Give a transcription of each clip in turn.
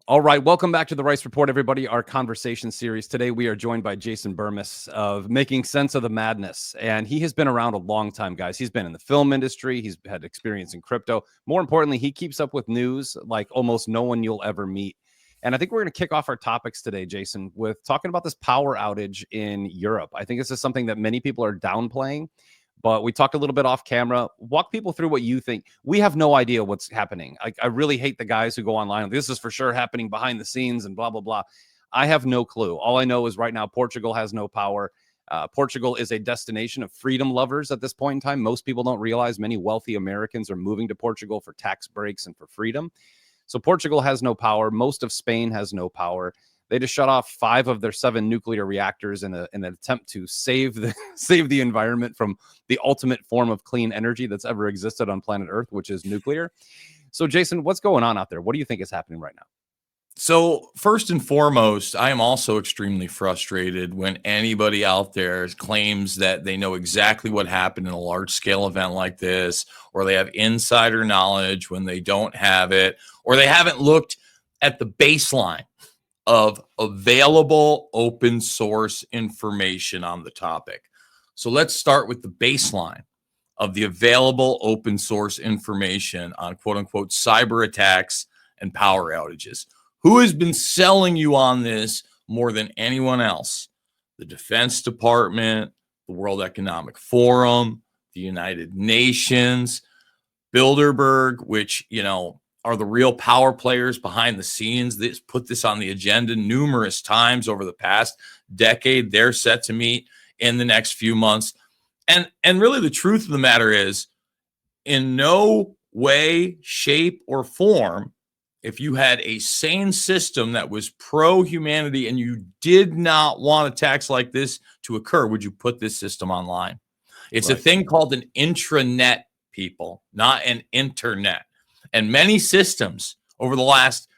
All right, welcome back to the Rice Report, everybody. Our conversation series today, we are joined by Jason Bermas of Making Sense of the Madness, and he has been around a long time, guys. He's been in the film industry. He's had experience in crypto. More importantly, he keeps up with news like almost no one you'll ever meet. And I think we're going to kick off our topics today, Jason, with talking about this power outage in Europe. I think this is something that many people are downplaying, but we talked a little bit off camera. Walk people through what you think. We have no idea what's happening. I really hate the guys who go online. This is for sure happening behind the scenes and blah, blah, blah. I have no clue. All I know is right now, Portugal has no power. Portugal is a destination of freedom lovers at this point in time. Most people don't realize many wealthy Americans are moving to Portugal for tax breaks and for freedom. So Portugal has no power. Most of Spain has no power. They just shut off 5 of their 7 nuclear reactors in an attempt to save the environment from the ultimate form of clean energy that's ever existed on planet Earth, which is nuclear. So, Jason, what's going on out there? What do you think is happening right now? So first and foremost, I am also extremely frustrated when anybody out there claims that they know exactly what happened in a large-scale event like this, or they have insider knowledge when they don't have it, or they haven't looked at the baseline of available open source information on the topic. So let's start with the baseline of the available open source information on quote unquote cyber attacks and power outages. Who has been selling you on this more than anyone else? The Defense Department, the World Economic Forum, the United Nations, Bilderberg, which, are the real power players behind the scenes. They put this on the agenda numerous times over the past decade. They're set to meet in the next few months. And really the truth of the matter is, in no way, shape, or form, if you had a sane system that was pro-humanity and you did not want attacks like this to occur, would you put this system online? It's right. A thing called an intranet, people, not an internet. And many systems over the last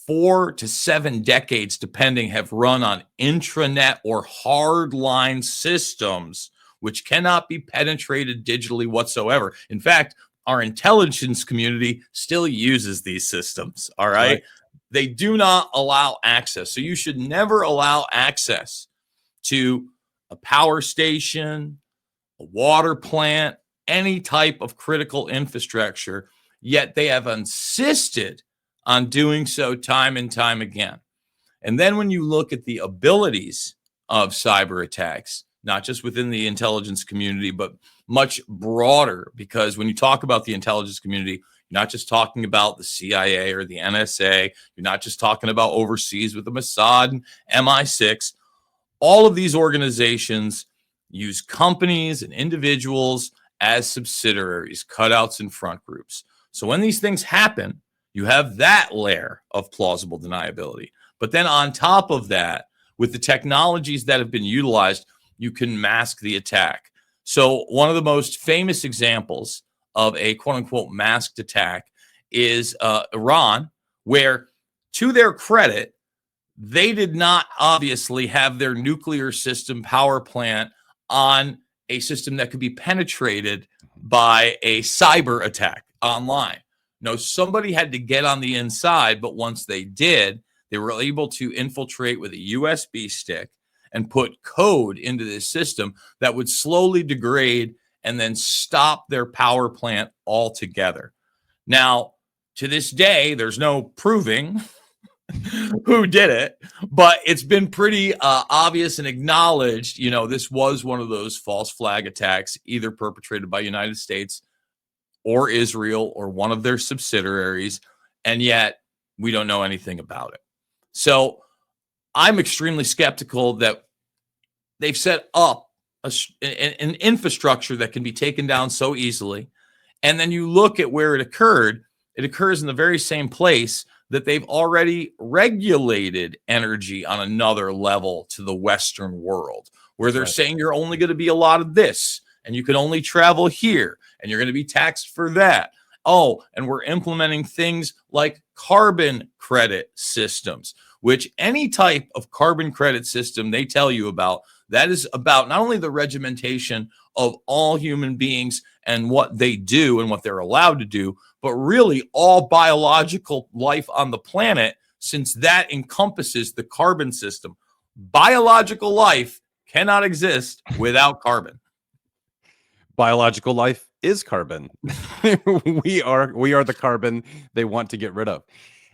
4 to 7 decades, depending, have run on intranet or hardline systems, which cannot be penetrated digitally whatsoever. In fact, our intelligence community still uses these systems, all right? They do not allow access. So you should never allow access to a power station, a water plant, any type of critical infrastructure. Yet they have insisted on doing so time and time again. And then when you look at the abilities of cyber attacks, not just within the intelligence community, but much broader, because when you talk about the intelligence community, you're not just talking about the CIA or the NSA. You're not just talking about overseas with the Mossad and MI6. All of these organizations use companies and individuals as subsidiaries, cutouts and front groups. So when these things happen, you have that layer of plausible deniability. But then on top of that, with the technologies that have been utilized, you can mask the attack. So one of the most famous examples of a quote unquote masked attack is Iran, where, to their credit, they did not obviously have their nuclear system power plant on a system that could be penetrated by a cyber attack online. No, somebody had to get on the inside, but once they did, they were able to infiltrate with a USB stick and put code into this system that would slowly degrade and then stop their power plant altogether. Now, to this day, there's no proving who did it, but it's been pretty obvious and acknowledged, this was one of those false flag attacks, either perpetrated by United States or Israel or one of their subsidiaries, and yet we don't know anything about it. So I'm extremely skeptical that they've set up an infrastructure that can be taken down so easily. And then you look at where it occurs in the very same place that they've already regulated energy on another level to the Western world, where they're saying you're only going to be allotted this, and you can only travel here, and you're going to be taxed for that. Oh, and we're implementing things like carbon credit systems, which any type of carbon credit system they tell you about, that is about not only the regimentation of all human beings and what they do and what they're allowed to do, but really all biological life on the planet, since that encompasses the carbon system. Biological life cannot exist without carbon. Biological life is carbon. we are the carbon they want to get rid of.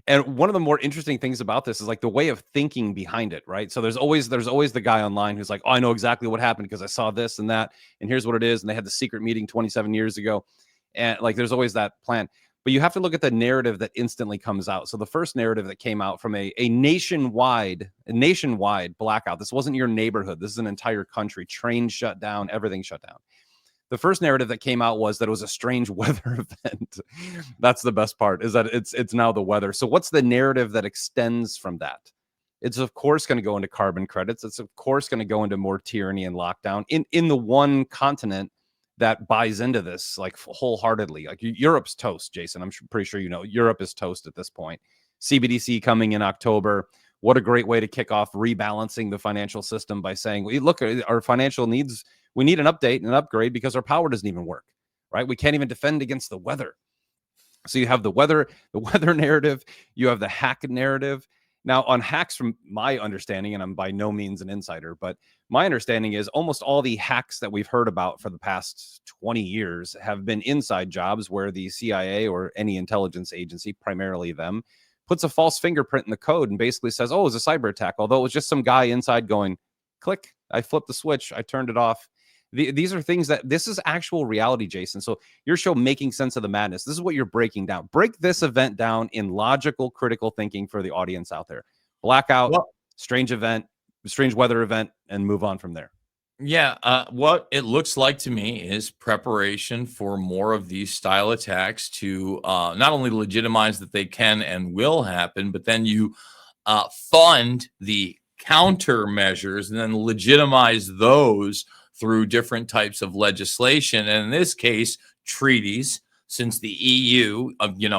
And one of the more interesting things about this is like the way of thinking behind it, right? So there's always the guy online who's like, oh, I know exactly what happened because I saw this and that, and here's what it is. And they had the secret meeting 27 years ago. And like there's always that plan. But you have to look at the narrative that instantly comes out. So the first narrative that came out from a nationwide blackout. This wasn't your neighborhood. This is an entire country. Trains shut down, everything shut down. The first narrative that came out was that it was a strange weather event. That's the best part, is that it's now the weather. So what's the narrative that extends from that? It's of course going to go into carbon credits. It's of course going to go into more tyranny and lockdown in the one continent that buys into this like wholeheartedly. Like Europe's toast, Jason. I'm pretty sure you know Europe is toast at this point. CBDC coming in October. What a great way to kick off rebalancing the financial system by saying, well, look, our financial needs, we need an update and an upgrade because our power doesn't even work, right? We can't even defend against the weather. So you have the weather narrative, you have the hack narrative. Now on hacks, from my understanding, and I'm by no means an insider, but my understanding is almost all the hacks that we've heard about for the past 20 years have been inside jobs where the CIA or any intelligence agency, primarily them, puts a false fingerprint in the code and basically says, oh, it was a cyber attack. Although it was just some guy inside going, click, I flipped the switch, I turned it off. These are things that this is actual reality, Jason. So your show, Making Sense of the Madness, this is what you're breaking down. Break this event down in logical, critical thinking for the audience out there. Blackout, strange event, strange weather event, and move on from there. Yeah, what it looks like to me is preparation for more of these style attacks to not only legitimize that they can and will happen, but then you fund the countermeasures and then legitimize those through different types of legislation. And in this case, treaties, since the EU,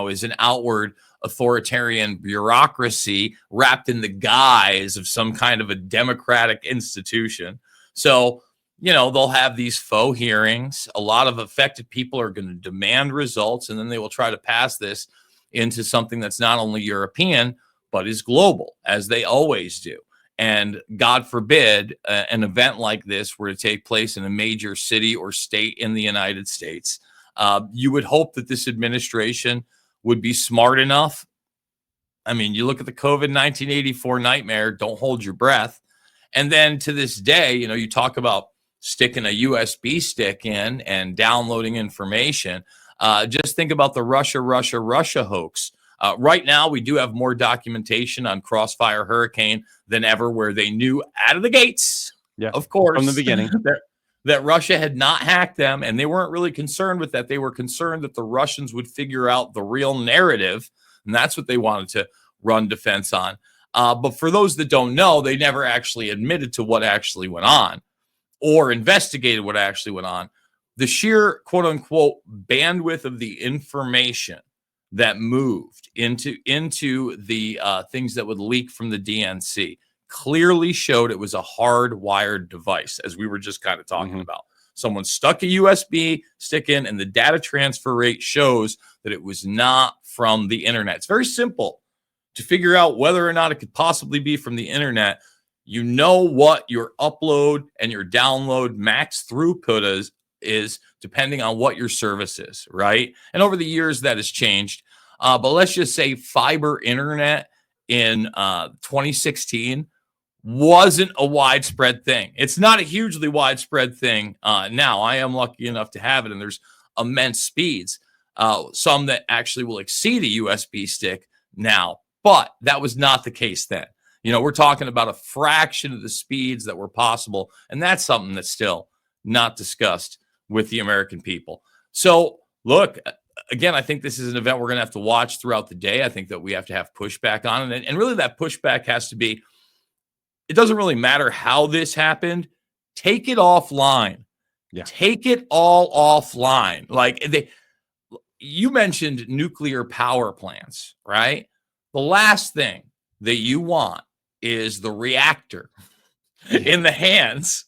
is an outward authoritarian bureaucracy wrapped in the guise of some kind of a democratic institution. So, they'll have these faux hearings. A lot of affected people are going to demand results, and then they will try to pass this into something that's not only European, but is global, as they always do. And God forbid an event like this were to take place in a major city or state in the United States. You would hope that this administration would be smart enough. I mean, you look at the COVID 1984 nightmare, don't hold your breath. And then to this day, you talk about sticking a USB stick in and downloading information. Just think about the Russia hoax. Right now, we do have more documentation on Crossfire Hurricane than ever, where they knew out of the gates, of course, from the beginning, that Russia had not hacked them, and they weren't really concerned with that. They were concerned that the Russians would figure out the real narrative, and that's what they wanted to run defense on. But for those that don't know, they never actually admitted to what actually went on or investigated what actually went on. The sheer quote-unquote bandwidth of the information that moved into the things that would leak from the DNC clearly showed it was a hardwired device, as we were just kind of talking about. Someone stuck a USB stick in, and the data transfer rate shows that it was not from the internet. It's very simple to figure out whether or not it could possibly be from the internet. You know what your upload and your download max throughput is depending on what your service is, right? And over the years, that has changed. But let's just say fiber internet in 2016 wasn't a widespread thing. It's not a hugely widespread thing now. I am lucky enough to have it, and there's immense speeds, some that actually will exceed a USB stick now. But that was not the case then. We're talking about a fraction of the speeds that were possible, and that's something that's still not discussed with the American people. So, look, again, I think this is an event we're going to have to watch throughout the day. I think that we have to have pushback on it. And really that pushback has to be, it doesn't really matter how this happened. Take it offline. Yeah. Take it all offline. Like you mentioned nuclear power plants, right? The last thing that you want is the reactor in the hands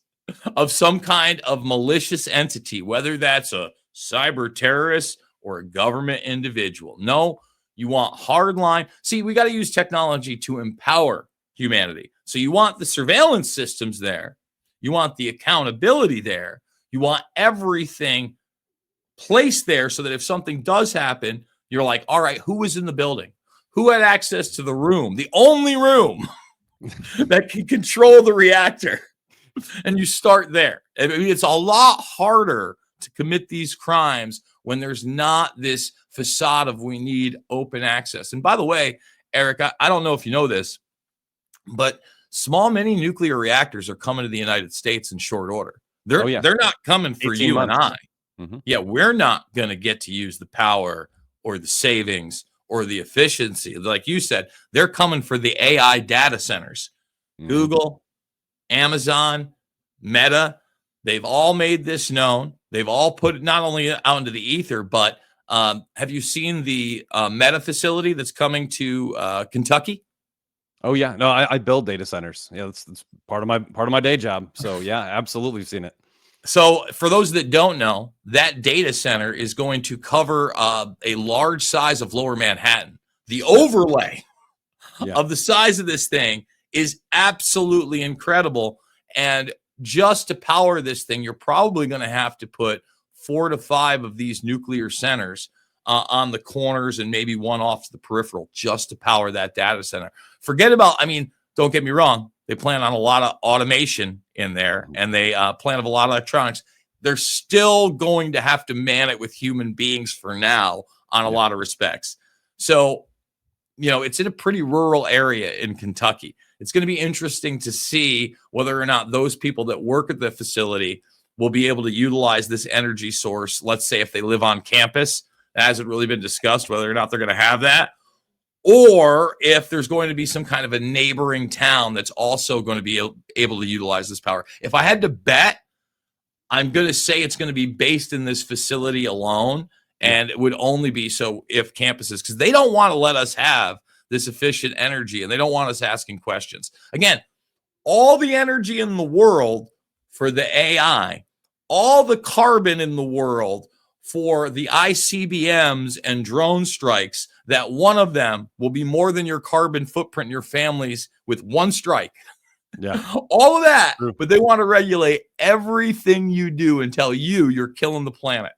of some kind of malicious entity, whether that's a cyber terrorist or a government individual. No, You want hardline. See, we got to use technology to empower humanity. So you want the surveillance systems there. You want the accountability there. You want everything placed there so that if something does happen, you're like, all right, who was in the building? Who had access to the room? The only room that can control the reactor. And you start there. I mean, it's a lot harder to commit these crimes when there's not this facade of we need open access. And by the way, Eric, I don't know if you know this, but small mini nuclear reactors are coming to the United States in short order. They're not coming for you months. And I. Mm-hmm. Yeah, we're not going to get to use the power or the savings or the efficiency. Like you said, they're coming for the AI data centers. Mm-hmm. Google, Amazon, Meta, they've all made this known. They've all put it not only out into the ether, but have you seen the Meta facility that's coming to Kentucky? Oh yeah, no, I build data centers. Yeah, that's part of my day job. So yeah, absolutely seen it. So for those that don't know, that data center is going to cover a large size of Lower Manhattan. The overlay of the size of this thing is absolutely incredible. And just to power this thing, you're probably going to have to put 4 to 5 of these nuclear centers on the corners and maybe one off to the peripheral just to power that data center. Forget about, I mean, don't get me wrong. They plan on a lot of automation in there, and they plan on a lot of electronics. They're still going to have to man it with human beings for now on a lot of respects. So, you know, it's in a pretty rural area in Kentucky. It's going to be interesting to see whether or not those people that work at the facility will be able to utilize this energy source. Let's say if they live on campus, it hasn't really been discussed whether or not they're going to have that. Or if there's going to be some kind of a neighboring town that's also going to be able to utilize this power. If I had to bet, I'm going to say it's going to be based in this facility alone, and it would only be so if campuses, because they don't want to let us have this efficient energy, and they don't want us asking questions. Again, all the energy in the world for the AI, all the carbon in the world for the ICBMs and drone strikes, that one of them will be more than your carbon footprint in your families with one strike. Yeah. All of that, but they want to regulate everything you do and tell you you're killing the planet.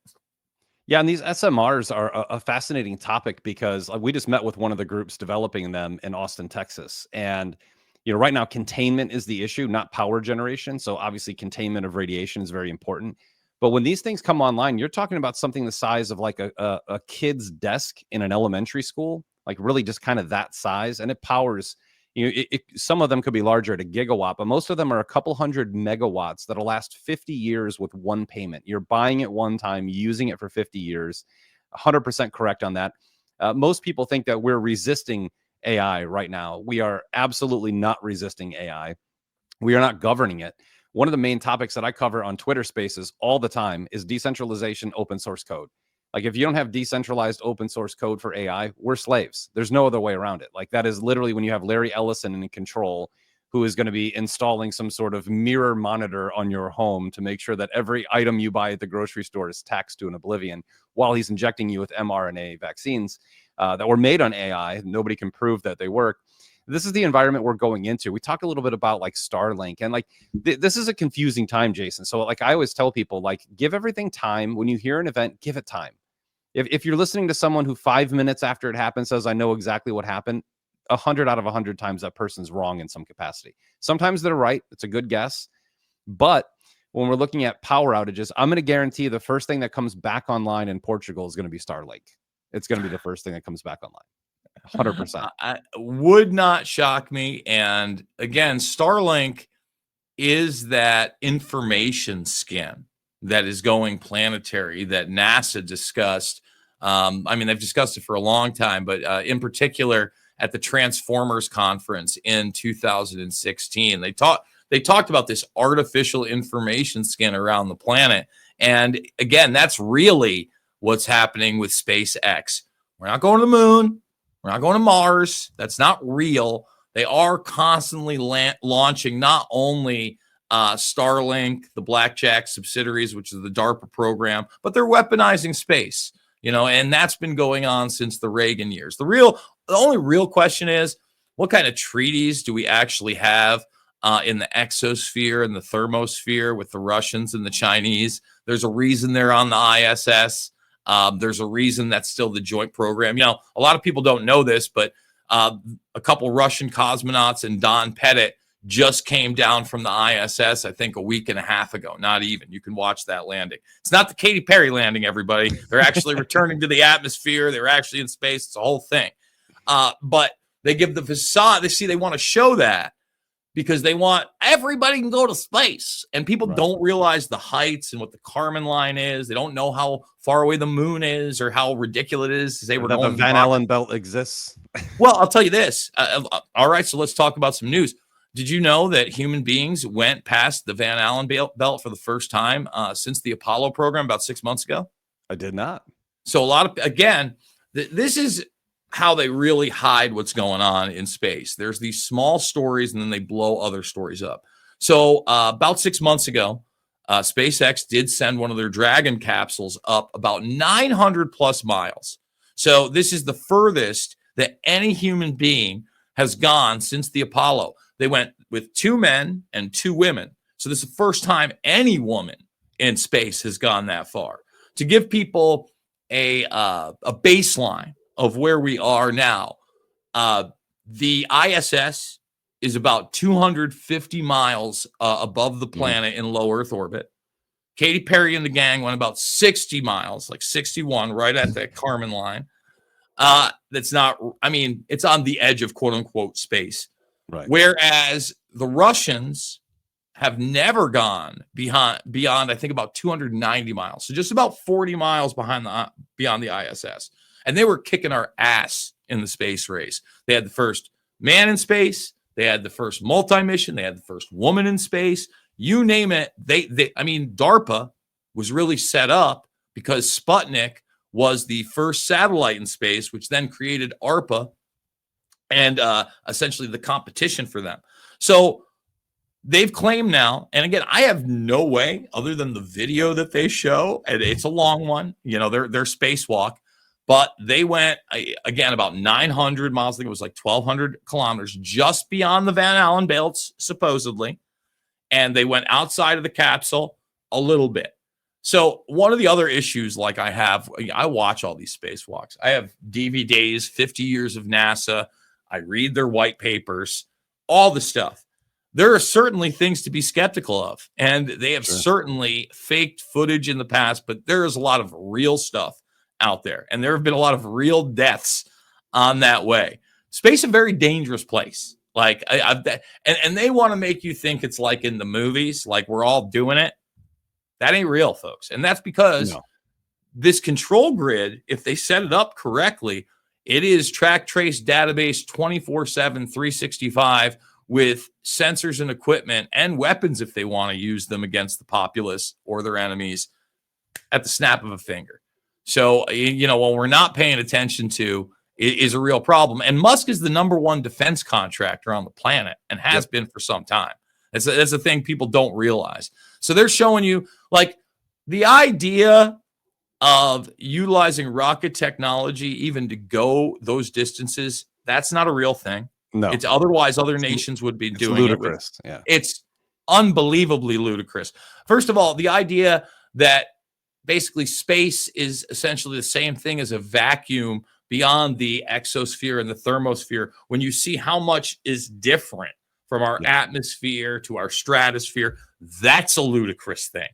Yeah, and these SMRs are a fascinating topic because we just met with one of the groups developing them in Austin, Texas. And, you know, right now containment is the issue, not power generation. So obviously containment of radiation is very important. But when these things come online, you're talking about something the size of like a kid's desk in an elementary school, like really just kind of that size. And it powers, you know, some of them could be larger at a gigawatt, but most of them are a couple hundred megawatts that'll last 50 years with one payment. You're buying it one time, using it for 50 years. 100% correct on that. Most people think that we're resisting AI right now. We are absolutely not resisting AI. We are not governing it. One of the main topics that I cover on Twitter Spaces all the time is decentralization, open source code. Like if you don't have decentralized open source code for AI, we're slaves. There's no other way around it. Like that is literally when you have Larry Ellison in control, who is going to be installing some sort of mirror monitor on your home to make sure that every item you buy at the grocery store is taxed to an oblivion while he's injecting you with mRNA vaccines that were made on AI. Nobody can prove that they work. This is the environment we're going into. We talked a little bit about like Starlink, and like this is a confusing time, Jason. So like I always tell people, like give everything time. When you hear an event, give it time. If you're listening to someone who 5 minutes after it happens says, I know exactly what happened, 100 out of 100 times that person's wrong in some capacity. Sometimes they're right. It's a good guess. But when we're looking at power outages, I'm going to guarantee the first thing that comes back online in Portugal is going to be Starlink. It's going to be the first thing that comes back online. 100%. I would not shock me. And again, Starlink is that information skin that is going planetary that NASA discussed. I mean, they've discussed it for a long time, but in particular at the Transformers conference in 2016, they talked about this artificial information skin around the planet. And again, that's really what's happening with SpaceX. We're not going to the moon. We're not going to Mars. That's not real. They are constantly launching not only Starlink, the Blackjack subsidiaries, which is the DARPA program, but they're weaponizing space. and that's been going on since the Reagan years. The only real question is, what kind of treaties do we actually have in the exosphere and the thermosphere with the Russians and the Chinese? There's a reason they're on the ISS. There's a reason that's still the joint program. A lot of people don't know this, but a couple Russian cosmonauts and Don Pettit just came down from the ISS, I think, a week and a half ago. Not even. You can watch that landing. It's not the Katy Perry landing, everybody. They're actually returning to the atmosphere. They're actually in space. It's a whole thing. But they give the facade. They want to show that because they want everybody can go to space. And people don't realize the heights and what the Kármán line is. They don't know how far away the moon is or how ridiculous it is to say we're going. The Van Allen belt exists. Well, I'll tell you this. All right, so let's talk about some news. Did you know that human beings went past the Van Allen belt for the first time since the Apollo program about 6 months ago? I did not. So this is how they really hide what's going on in space. There's these small stories, and then they blow other stories up. So about 6 months ago, SpaceX did send one of their Dragon capsules up about 900 plus miles. So this is the furthest that any human being has gone since the Apollo. They went with 2 men and 2 women. So this is the first time any woman in space has gone that far. To give people a baseline of where we are now, the ISS is about 250 miles above the planet in low Earth orbit. Katy Perry and the gang went about 60 miles, like 61, right at that Kármán line. That's not, it's on the edge of quote unquote space. Right. Whereas the Russians have never gone beyond, I think, about 290 miles. So just about 40 miles beyond the ISS. And they were kicking our ass in the space race. They had the first man in space. They had the first multi-mission. They had the first woman in space. You name it. DARPA was really set up because Sputnik was the first satellite in space, which then created ARPA and essentially the competition for them. So they've claimed now, and again, I have no way other than the video that they show, and it's a long one, their spacewalk, but they went, again, about 900 miles. I think it was like 1,200 kilometers just beyond the Van Allen belts, supposedly, and they went outside of the capsule a little bit. So one of the other issues, like I watch all these spacewalks. I have DVDs, 50 years of NASA. I read their white papers, all the stuff. There are certainly things to be skeptical of, and they have certainly faked footage in the past, but there is a lot of real stuff out there, and there have been a lot of real deaths on that way. Space is a very dangerous place. Like, and they want to make you think it's like in the movies, like we're all doing it. That ain't real, folks. And that's because this control grid, if they set it up correctly, it is track, trace, database 24/7, 365 with sensors and equipment and weapons if they want to use them against the populace or their enemies at the snap of a finger. So, what we're not paying attention to is a real problem. And Musk is the #1 defense contractor on the planet and has been for some time. That's a thing people don't realize. So they're showing you, like, the idea of utilizing rocket technology even to go those distances, that's not a real thing. No. It's otherwise other nations would be doing ludicrous. it. It's unbelievably ludicrous. First of all, the idea that basically space is essentially the same thing as a vacuum beyond the exosphere and the thermosphere, when you see how much is different from our atmosphere to our stratosphere, that's a ludicrous thing,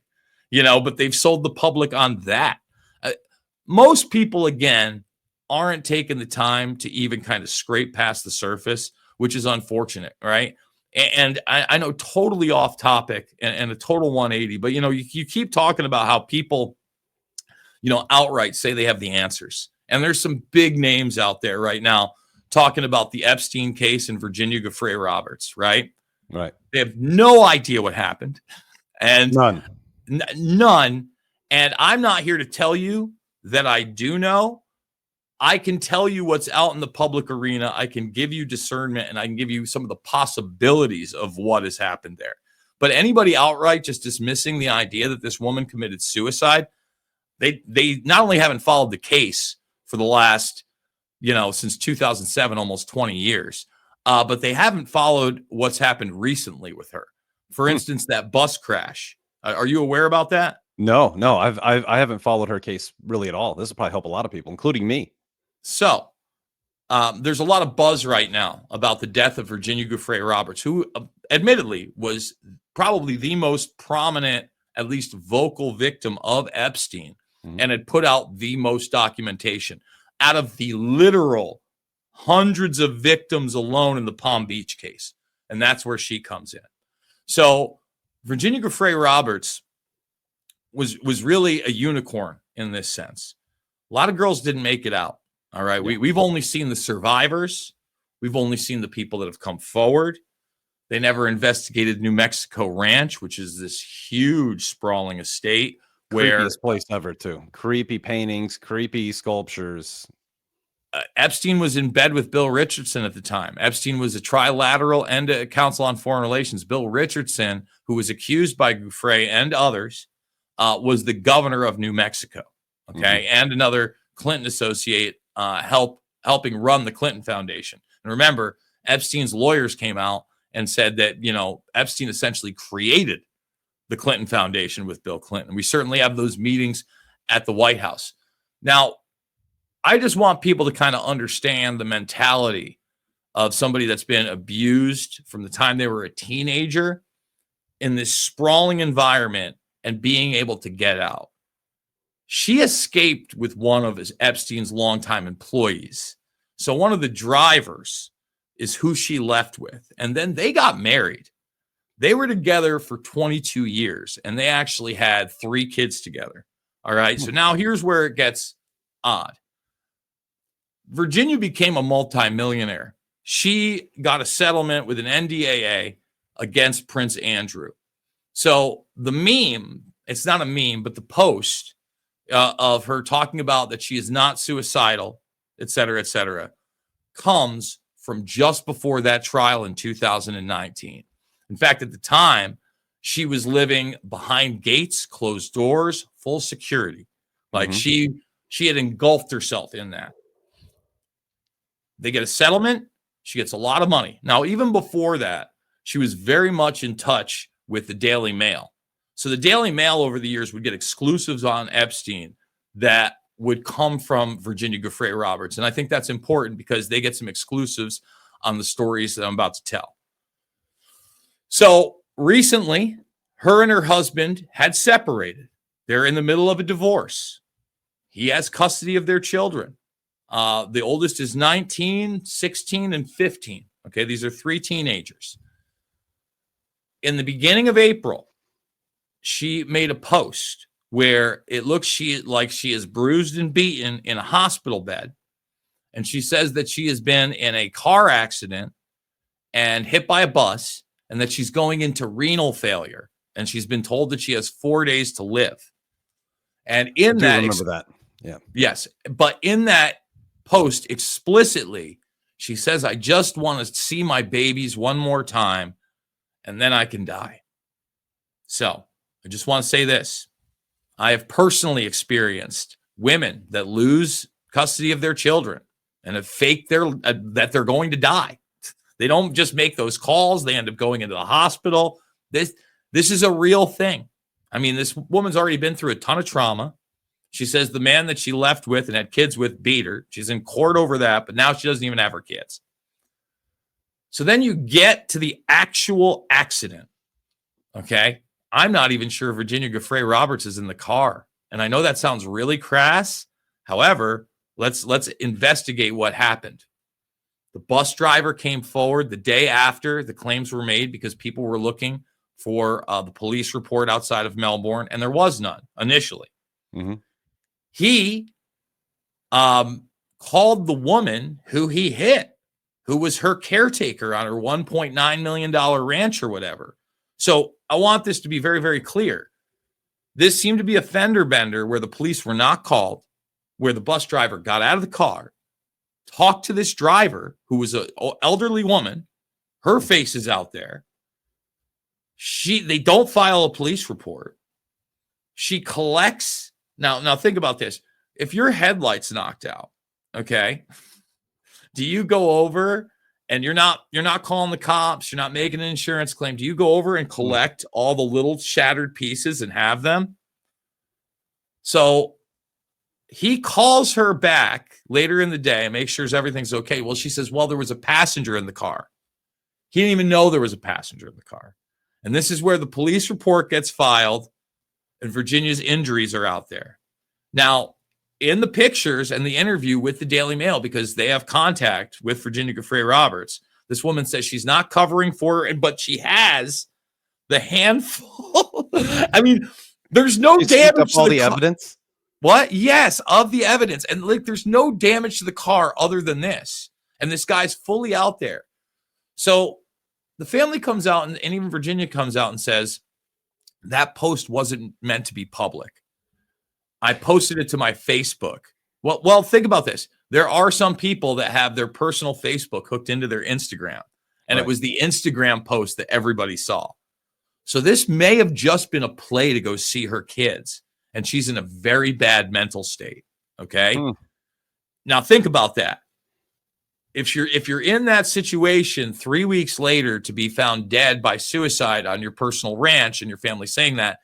but they've sold the public on that. Most people, again, aren't taking the time to even kind of scrape past the surface, which is unfortunate, right? And I know, totally off topic and a total 180, but, you keep talking about how people, outright say they have the answers. And there's some big names out there right now talking about the Epstein case and Virginia Giuffre Roberts, right? Right. They have no idea what happened. And none. And I'm not here to tell you that I do know. I can tell you what's out in the public arena. I can give you discernment, and I can give you some of the possibilities of what has happened there. But anybody outright just dismissing the idea that this woman committed suicide, They not only haven't followed the case for the last, since 2007, almost 20 years, but they haven't followed what's happened recently with her. For instance, that bus crash. Are you aware about that? No, I haven't followed her case really at all. This will probably help a lot of people, including me. So there's a lot of buzz right now about the death of Virginia Giuffre Roberts, who admittedly was probably the most prominent, at least vocal victim of Epstein, and had put out the most documentation out of the literal hundreds of victims alone in the Palm Beach case. And that's where she comes in. So Virginia Giuffre Roberts was really a unicorn in this sense. A lot of girls didn't make it out. All right. Yeah. We've only seen the survivors. We've only seen the people that have come forward. They never investigated New Mexico Ranch, which is this huge sprawling estate. Creepiest place ever, too. Creepy paintings, creepy sculptures. Epstein was in bed with Bill Richardson at the time. Epstein was a trilateral and a counsel on foreign relations. Bill Richardson, who was accused by Giuffre and others, was the governor of New Mexico. Okay. And another Clinton associate helping run the Clinton Foundation. And remember, Epstein's lawyers came out and said that, Epstein essentially created the Clinton Foundation with Bill Clinton. We certainly have those meetings at the White House. Now, I just want people to kind of understand the mentality of somebody that's been abused from the time they were a teenager in this sprawling environment and being able to get out. She escaped with one of Epstein's longtime employees. So one of the drivers is who she left with. And then they got married. They were together for 22 years, and they actually had 3 kids together. All right. So now here's where it gets odd. Virginia became a multimillionaire. She got a settlement with an NDAA against Prince Andrew. So the meme, it's not a meme, but the post of her talking about that she is not suicidal, et cetera, comes from just before that trial in 2019. In fact, at the time, she was living behind gates, closed doors, full security. Like she had engulfed herself in that. They get a settlement. She gets a lot of money. Now, even before that, she was very much in touch with the Daily Mail. So the Daily Mail over the years would get exclusives on Epstein that would come from Virginia Giuffre Roberts. And I think that's important because they get some exclusives on the stories that I'm about to tell. So recently, her and her husband had separated. They're in the middle of a divorce. He has custody of their children. The oldest is 19, 16, and 15. Okay, these are 3 teenagers. In the beginning of April, she made a post where it looks like she is bruised and beaten in a hospital bed. And she says that she has been in a car accident and hit by a bus, and that she's going into renal failure. And she's been told that she has 4 days to live. And in that, remember that. Yeah. Yes. But in that post explicitly, she says, I just want to see my babies one more time, and then I can die. So I just want to say this. I have personally experienced women that lose custody of their children and have faked that they're going to die. They don't just make those calls. They end up going into the hospital. This is a real thing. I mean, this woman's already been through a ton of trauma. She says the man that she left with and had kids with beat her. She's in court over that, but now she doesn't even have her kids. So then you get to the actual accident. Okay. I'm not even sure Virginia Giuffre Roberts is in the car. And I know that sounds really crass. However, let's investigate what happened. The bus driver came forward the day after the claims were made because people were looking for the police report outside of Melbourne, and there was none initially. He called the woman who he hit, who was her caretaker on her $1.9 million ranch or whatever. So I want this to be very, very clear. This seemed to be a fender bender where the police were not called, where the bus driver got out of the car, talked to this driver who was an elderly woman. Her face is out there. They don't file a police report. She collects Now think about this. If your headlights knocked out, okay, do you go over and you're not calling the cops, you're not making an insurance claim? Do you go over and collect all the little shattered pieces and have them? So he calls her back later in the day and makes sure everything's okay. Well, she says, well, there was a passenger in the car. He didn't even know there was a passenger in the car. And this is where the police report gets filed and Virginia's injuries are out there. Now, in the pictures and the interview with the Daily Mail, because they have contact with Virginia Giuffre Roberts, this woman says she's not covering for her, but she has the handful. I mean, there's no damage to all the evidence. What? Yes, of the evidence. And like, there's no damage to the car other than this. And this guy's fully out there. So the family comes out and even Virginia comes out and says, that post wasn't meant to be public. I posted it to my Facebook. Well, think about this. There are some people that have their personal Facebook hooked into their Instagram. And It was the Instagram post that everybody saw. So this may have just been a play to go see her kids. And she's in a very bad mental state. Okay. Now think about that. If you're in that situation 3 weeks later to be found dead by suicide on your personal ranch and your family saying that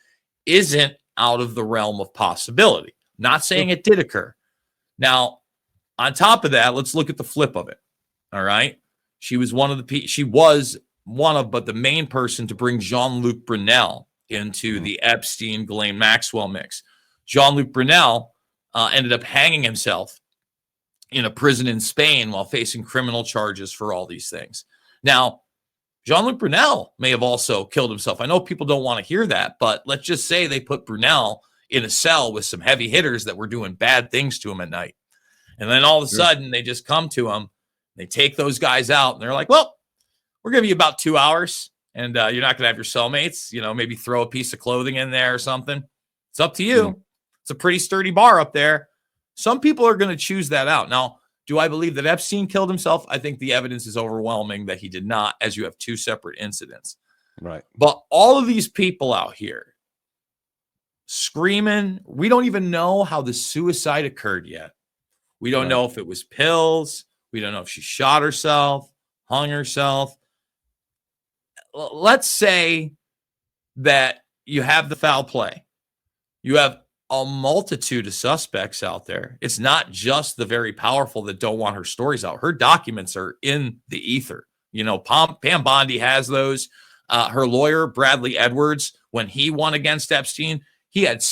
isn't out of the realm of possibility. Not saying it did occur. Now, on top of that, let's look at the flip of it. All right. She was one of but the main person to bring Jean-Luc Brunel into the Epstein Ghislaine Maxwell mix. Jean-Luc Brunel ended up hanging himself in a prison in Spain while facing criminal charges for all these things. Now, Jean-Luc Brunel may have also killed himself. I know people don't want to hear that, but let's just say they put Brunel in a cell with some heavy hitters that were doing bad things to him at night. And then all of a sudden they just come to him, they take those guys out and they're like, well, we're giving you about 2 hours and you're not going to have your cellmates, maybe throw a piece of clothing in there or something. It's up to you. It's a pretty sturdy bar up there. Some people are going to choose that out. Now, do I believe that Epstein killed himself? I think the evidence is overwhelming that he did not, as you have two separate incidents. Right. But all of these people out here screaming, we don't even know how the suicide occurred yet. We don't know if it was pills. We don't know if she shot herself, hung herself. Let's say that you have the foul play. You have a multitude of suspects out there. It's not just the very powerful that don't want her stories out. Her documents are in the ether. Pam Bondi has those. Her lawyer, Bradley Edwards, when he won against Epstein, he had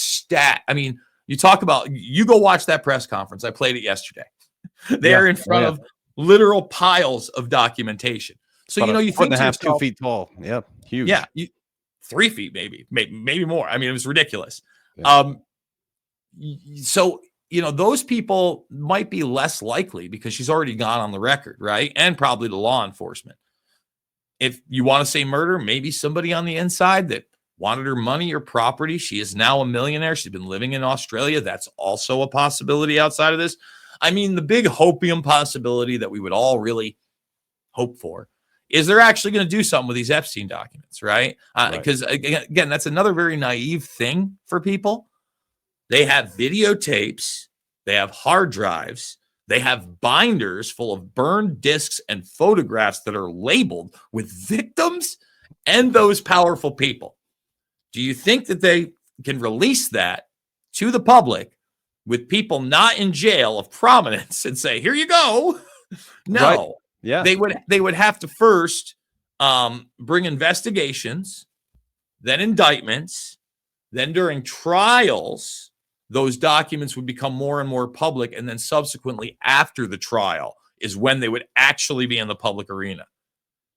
you talk about, you go watch that press conference. I played it yesterday. They're in front of literal piles of documentation. So, you think to yourself, 2 feet tall. Yeah. Huge. Yeah. 3 feet, maybe more. I mean, it was ridiculous. Yeah. So, those people might be less likely because she's already gone on the record, right? And probably to law enforcement. If you want to say murder, maybe somebody on the inside that wanted her money or property. She is now a millionaire. She's been living in Australia. That's also a possibility outside of this. I mean, the big hopium possibility that we would all really hope for is they're actually going to do something with these Epstein documents, right? Because again, that's another very naive thing for people. They have videotapes, they have hard drives, they have binders full of burned discs and photographs that are labeled with victims and those powerful people. Do you think that they can release that to the public with people not in jail of prominence and say, here you go? No. Right. Yeah. They would have to first bring investigations, then indictments, then during trials, those documents would become more and more public. And then subsequently after the trial is when they would actually be in the public arena.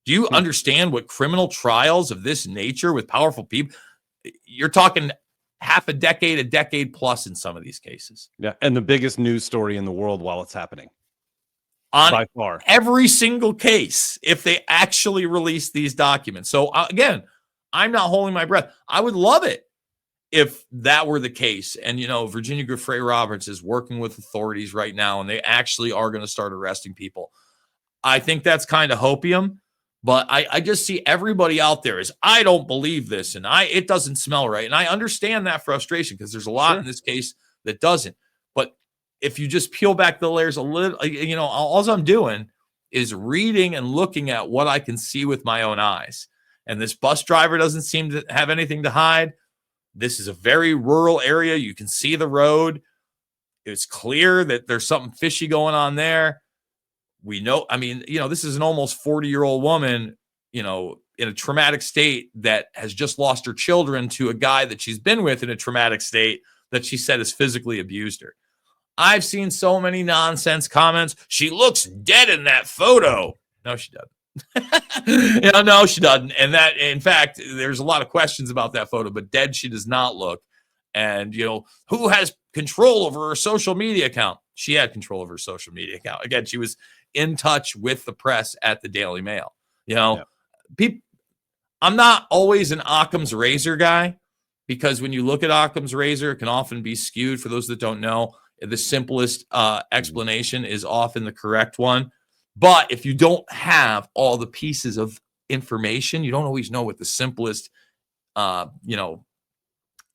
Do you understand what criminal trials of this nature with powerful people, you're talking half a decade plus in some of these cases. Yeah. And the biggest news story in the world while it's happening. On by far. Every single case, if they actually release these documents. So again, I'm not holding my breath. I would love it if that were the case. And, Virginia Giuffre Roberts is working with authorities right now, and they actually are going to start arresting people. I think that's kind of hopium, but I just see everybody out there is, I don't believe this, and it doesn't smell right. And I understand that frustration because there's a lot in this case that doesn't. But if you just peel back the layers a little, you know, all I'm doing is reading and looking at what I can see with my own eyes. And this bus driver doesn't seem to have anything to hide. This is a very rural area. You can see the road. It's clear that there's something fishy going on there. We know, I mean, you know, this is an almost 40-year-old woman, you know, in a traumatic state that has just lost her children to a guy that she's been with in a traumatic state that she said has physically abused her. I've seen so many nonsense comments. She looks dead in that photo. No, she doesn't. You know, no, she doesn't. And that, in fact, there's a lot of questions about that photo, but dead she does not look. And, you know, who has control over her social media account? She had control over her social media account. Again, she was in touch with the press at the Daily Mail. You know, people, I'm not always an Occam's razor guy, because when you look at Occam's razor, it can often be skewed. For those that don't know, the simplest explanation is often the correct one. But if you don't have all the pieces of information, you don't always know what the simplest, you know,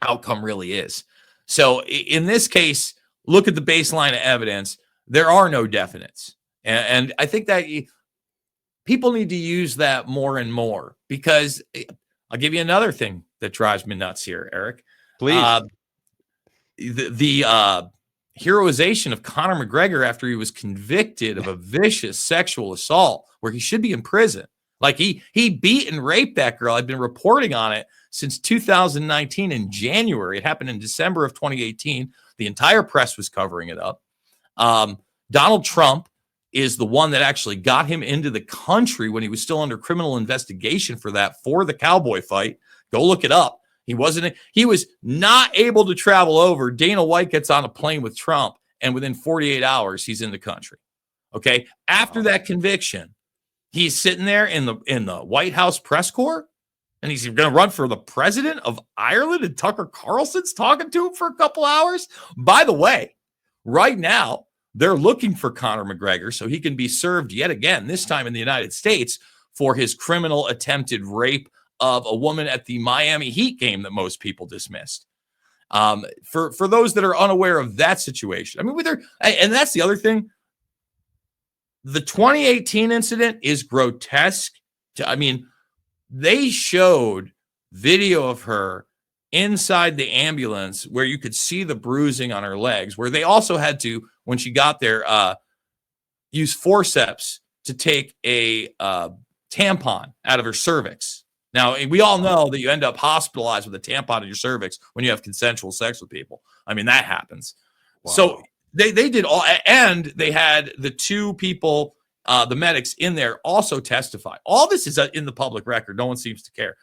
outcome really is. So in this case, look at the baseline of evidence. There are no definites. And I think that people need to use that more and more, because I'll give you another thing that drives me nuts here, Eric. Please. The heroization of Conor McGregor after he was convicted of a vicious sexual assault where he should be in prison. Like he beat and raped that girl. I've been reporting on it since 2019 in January. It happened in December of 2018. The entire press was covering it up. Donald Trump is the one that actually got him into the country when he was still under criminal investigation for the cowboy fight. Go look it up. He was not able to travel over. Dana White gets on a plane with Trump, and within 48 hours, he's in the country. Okay. After that conviction, he's sitting there in the White House press corps, and he's going to run for the president of Ireland, and Tucker Carlson's talking to him for a couple hours. By the way, right now, they're looking for Conor McGregor so he can be served yet again, this time in the United States, for his criminal attempted rape of a woman at the Miami Heat game that most people dismissed. For those that are unaware of that situation, I mean, and that's the other thing. The 2018 incident is grotesque. I mean, they showed video of her inside the ambulance where you could see the bruising on her legs, where they also had to, when she got there, use forceps to take a tampon out of her cervix. Now, we all know that you end up hospitalized with a tampon in your cervix when you have consensual sex with people. I mean, that happens. Wow. So they did all, and they had the two people, the medics in there, also testify. All this is in the public record. No one seems to care.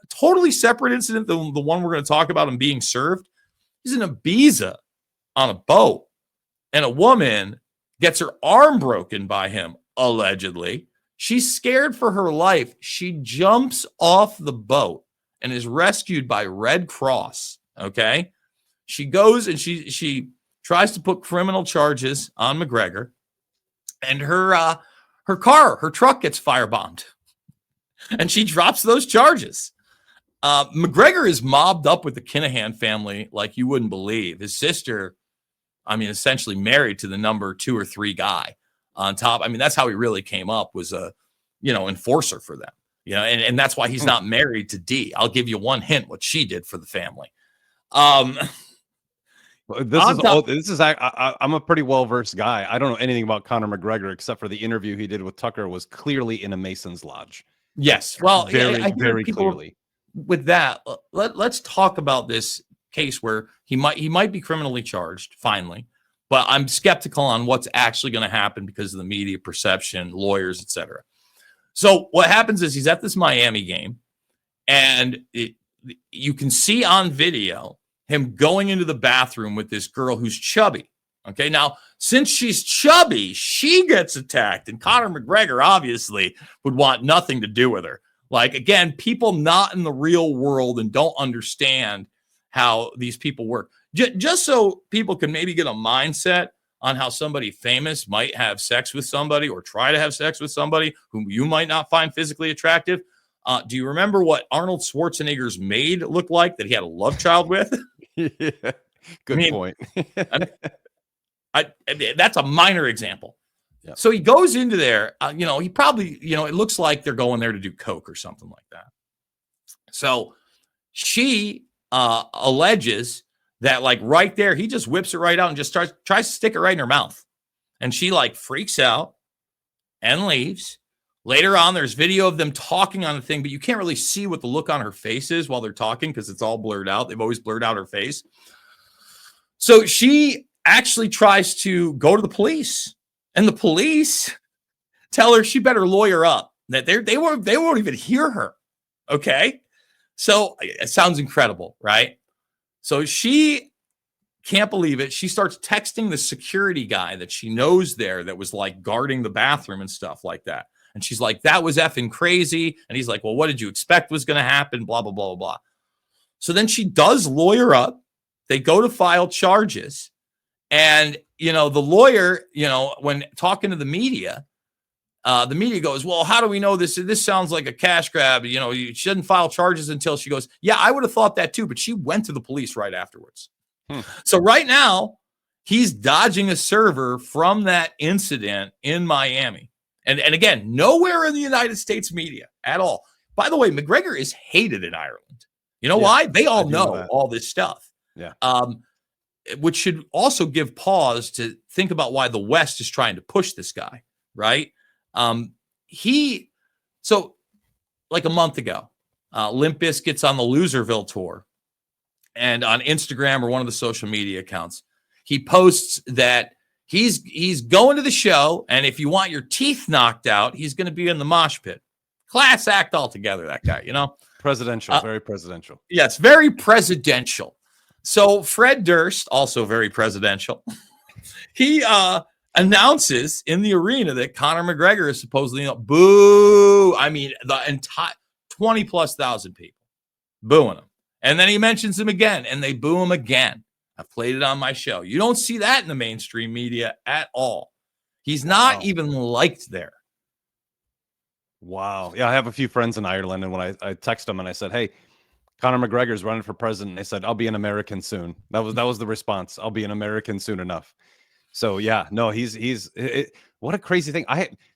A totally separate incident than the one we're going to talk about him being served. He's in Ibiza on a boat, and a woman gets her arm broken by him, allegedly. She's scared for her life. She jumps off the boat and is rescued by Red Cross. Okay. She goes and she tries to put criminal charges on McGregor, and her truck gets firebombed, and she drops those charges. McGregor is mobbed up with the Kinahan family like you wouldn't believe. His sister, I mean, essentially married to the number 2 or 3 guy on top. I mean, that's how he really came up, was a, enforcer for them, and that's why he's not married to Dee. I'll give you one hint what she did for the family. I'm a pretty well-versed guy. I don't know anything about Conor McGregor except for the interview he did with Tucker was clearly in a Mason's lodge. Yes. Well, very clearly. With that, let's talk about this case where he might be criminally charged finally, but I'm skeptical on what's actually going to happen because of the media perception, lawyers, etc. So what happens is he's at this Miami game, and you can see on video him going into the bathroom with this girl who's chubby. Okay, now, since she's chubby, she gets attacked, and Conor McGregor obviously would want nothing to do with her. Like, again, people not in the real world and don't understand how these people work. Just so people can maybe get a mindset on how somebody famous might have sex with somebody or try to have sex with somebody whom you might not find physically attractive. Do you remember what Arnold Schwarzenegger's maid looked like that he had a love child with? Yeah. Good point. That's a minor example. Yep. So he goes into there, he probably, it looks like they're going there to do coke or something like that. So she alleges that, like, right there, he just whips it right out and just tries to stick it right in her mouth. And she, like, freaks out and leaves. Later on, there's video of them talking on the thing, but you can't really see what the look on her face is while they're talking because it's all blurred out. They've always blurred out her face. So she actually tries to go to the police, and the police tell her she better lawyer up, that they won't even hear her. Okay. So it sounds incredible, right? So she can't believe it. She starts texting the security guy that she knows there that was, like, guarding the bathroom and stuff like that. And she's like, that was effing crazy. And he's like, well, what did you expect was going to happen? Blah, blah, blah, blah, blah. So then she does lawyer up. They go to file charges. And, the lawyer, when talking to the media goes, well, how do we know this? This sounds like a cash grab. You shouldn't file charges until. She goes, yeah, I would have thought that too. But she went to the police right afterwards. So right now, he's dodging a server from that incident in Miami. And again, nowhere in the United States media at all. By the way, McGregor is hated in Ireland. You know why? They all know all this stuff. Yeah. Which should also give pause to think about why the West is trying to push this guy, right? So like a month ago, Limp Bizkit's on the Loserville tour, and on Instagram or one of the social media accounts, he posts that he's going to the show, and if you want your teeth knocked out, he's going to be in the mosh pit. Class act altogether, that guy, Presidential, very presidential. Yes, very presidential. So Fred Durst, also very presidential, he announces in the arena that Conor McGregor is supposedly, boo. I mean, the entire 20,000+ people booing him. And then he mentions him again, and they boo him again. I've played it on my show. You don't see that in the mainstream media at all. He's not even liked there. Wow. Yeah, I have a few friends in Ireland, and when I text them and I said, hey, Conor McGregor's running for president, they said, I'll be an American soon. That was the response. I'll be an American soon enough. So yeah, no, what a crazy thing.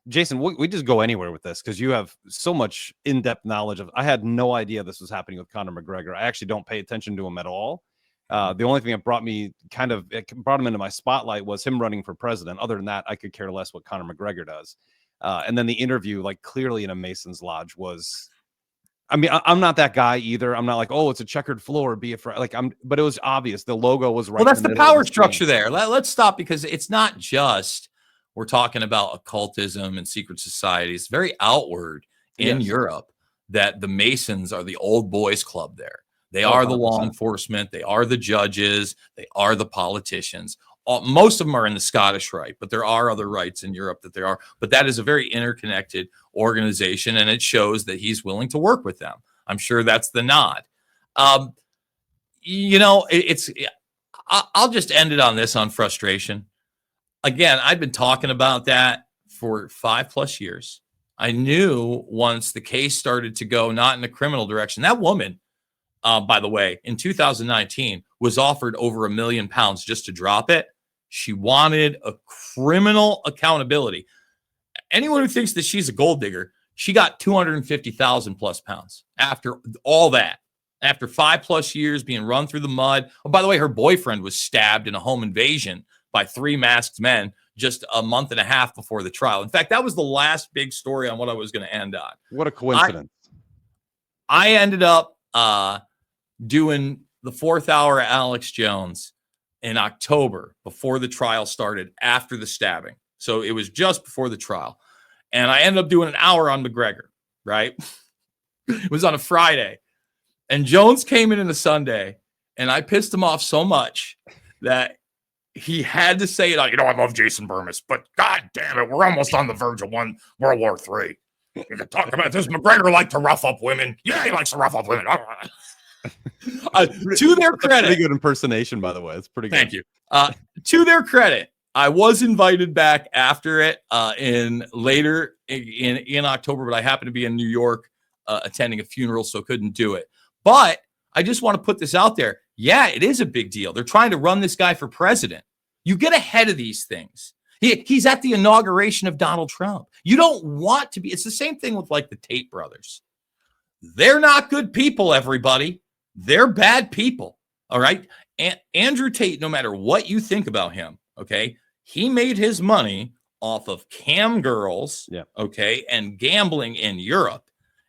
Jason, we just go anywhere with this because you have so much in-depth knowledge of. I had no idea this was happening with Conor McGregor. I actually don't pay attention to him at all. The only thing that brought him into my spotlight was him running for president. Other than that, I could care less what Conor McGregor does. And then the interview, like, clearly in a Mason's lodge was. I mean, I'm not that guy either. I'm not like, oh, it's a checkered floor, be afraid. Like, but it was obvious. The logo was right. Well, that's the power structure there. Let's stop, because it's not just we're talking about occultism and secret societies. It's very outward in Europe that the Masons are the old boys club there. They are the law enforcement. They are the judges. They are the politicians. Most of them are in the Scottish Rite, but there are other rites in Europe that there are. But that is a very interconnected organization, and it shows that he's willing to work with them. I'm sure that's the nod. I'll just end it on this, on frustration. Again, I've been talking about that for 5+ years. I knew once the case started to go not in the criminal direction. That woman, by the way, in 2019 was offered over £1 million just to drop it. She wanted a criminal accountability. Anyone who thinks that she's a gold digger, she got 250,000+ pounds after all that. After 5+ years being run through the mud. Oh, by the way, her boyfriend was stabbed in a home invasion by 3 masked men just a month and a half before the trial. In fact, that was the last big story on what I was going to end on. What a coincidence. I ended up doing the 4th hour Alex Jones in October before the trial started, after the stabbing. So it was just before the trial. And I ended up doing an hour on McGregor, right? It was on a Friday. And Jones came in a Sunday, and I pissed him off so much that he had to say it. I love Jason Bermas, but God damn it, we're almost on the verge of World War III. You can talk about this. McGregor like to rough up women. Yeah, he likes to rough up women. To their credit, pretty good impersonation, by the way. It's pretty good. Thank you. To their credit, I was invited back after it in October, but I happened to be in New York attending a funeral, so couldn't do it. But I just want to put this out there. Yeah, it is a big deal. They're trying to run this guy for president. You get ahead of these things. He's at the inauguration of Donald Trump. You don't want to be. It's the same thing with like the Tate brothers. They're not good people, everybody. They're bad people. All right. And Andrew Tate, no matter what you think about him, okay, he made his money off of cam girls, okay, and gambling in Europe.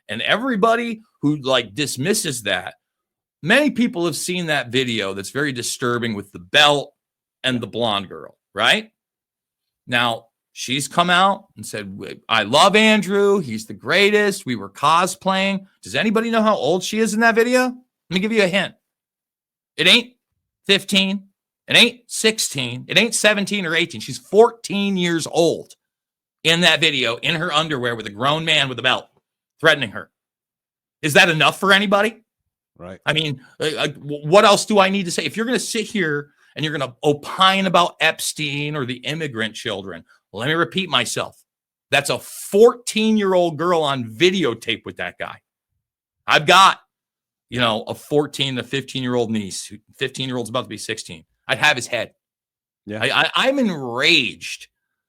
And everybody who like dismisses that, many people have seen that video that's very disturbing with the belt and the blonde girl, right? Now, she's come out and said, I love Andrew. He's the greatest. We were cosplaying. Does anybody know how old she is in that video? Let me give you a hint. It ain't 15. It ain't 16. It ain't 17 or 18. She's 14 years old in that video in her underwear with a grown man with a belt threatening her. Is that enough for anybody? Right. I mean, what else do I need to say? If you're going to sit here and you're going to opine about Epstein or the immigrant children, let me repeat myself. That's a 14-year-old girl on videotape with that guy. I've got, a 14 to 15-year-old niece. 15-year-old's about to be 16. I'd have his head. Yeah. I'm enraged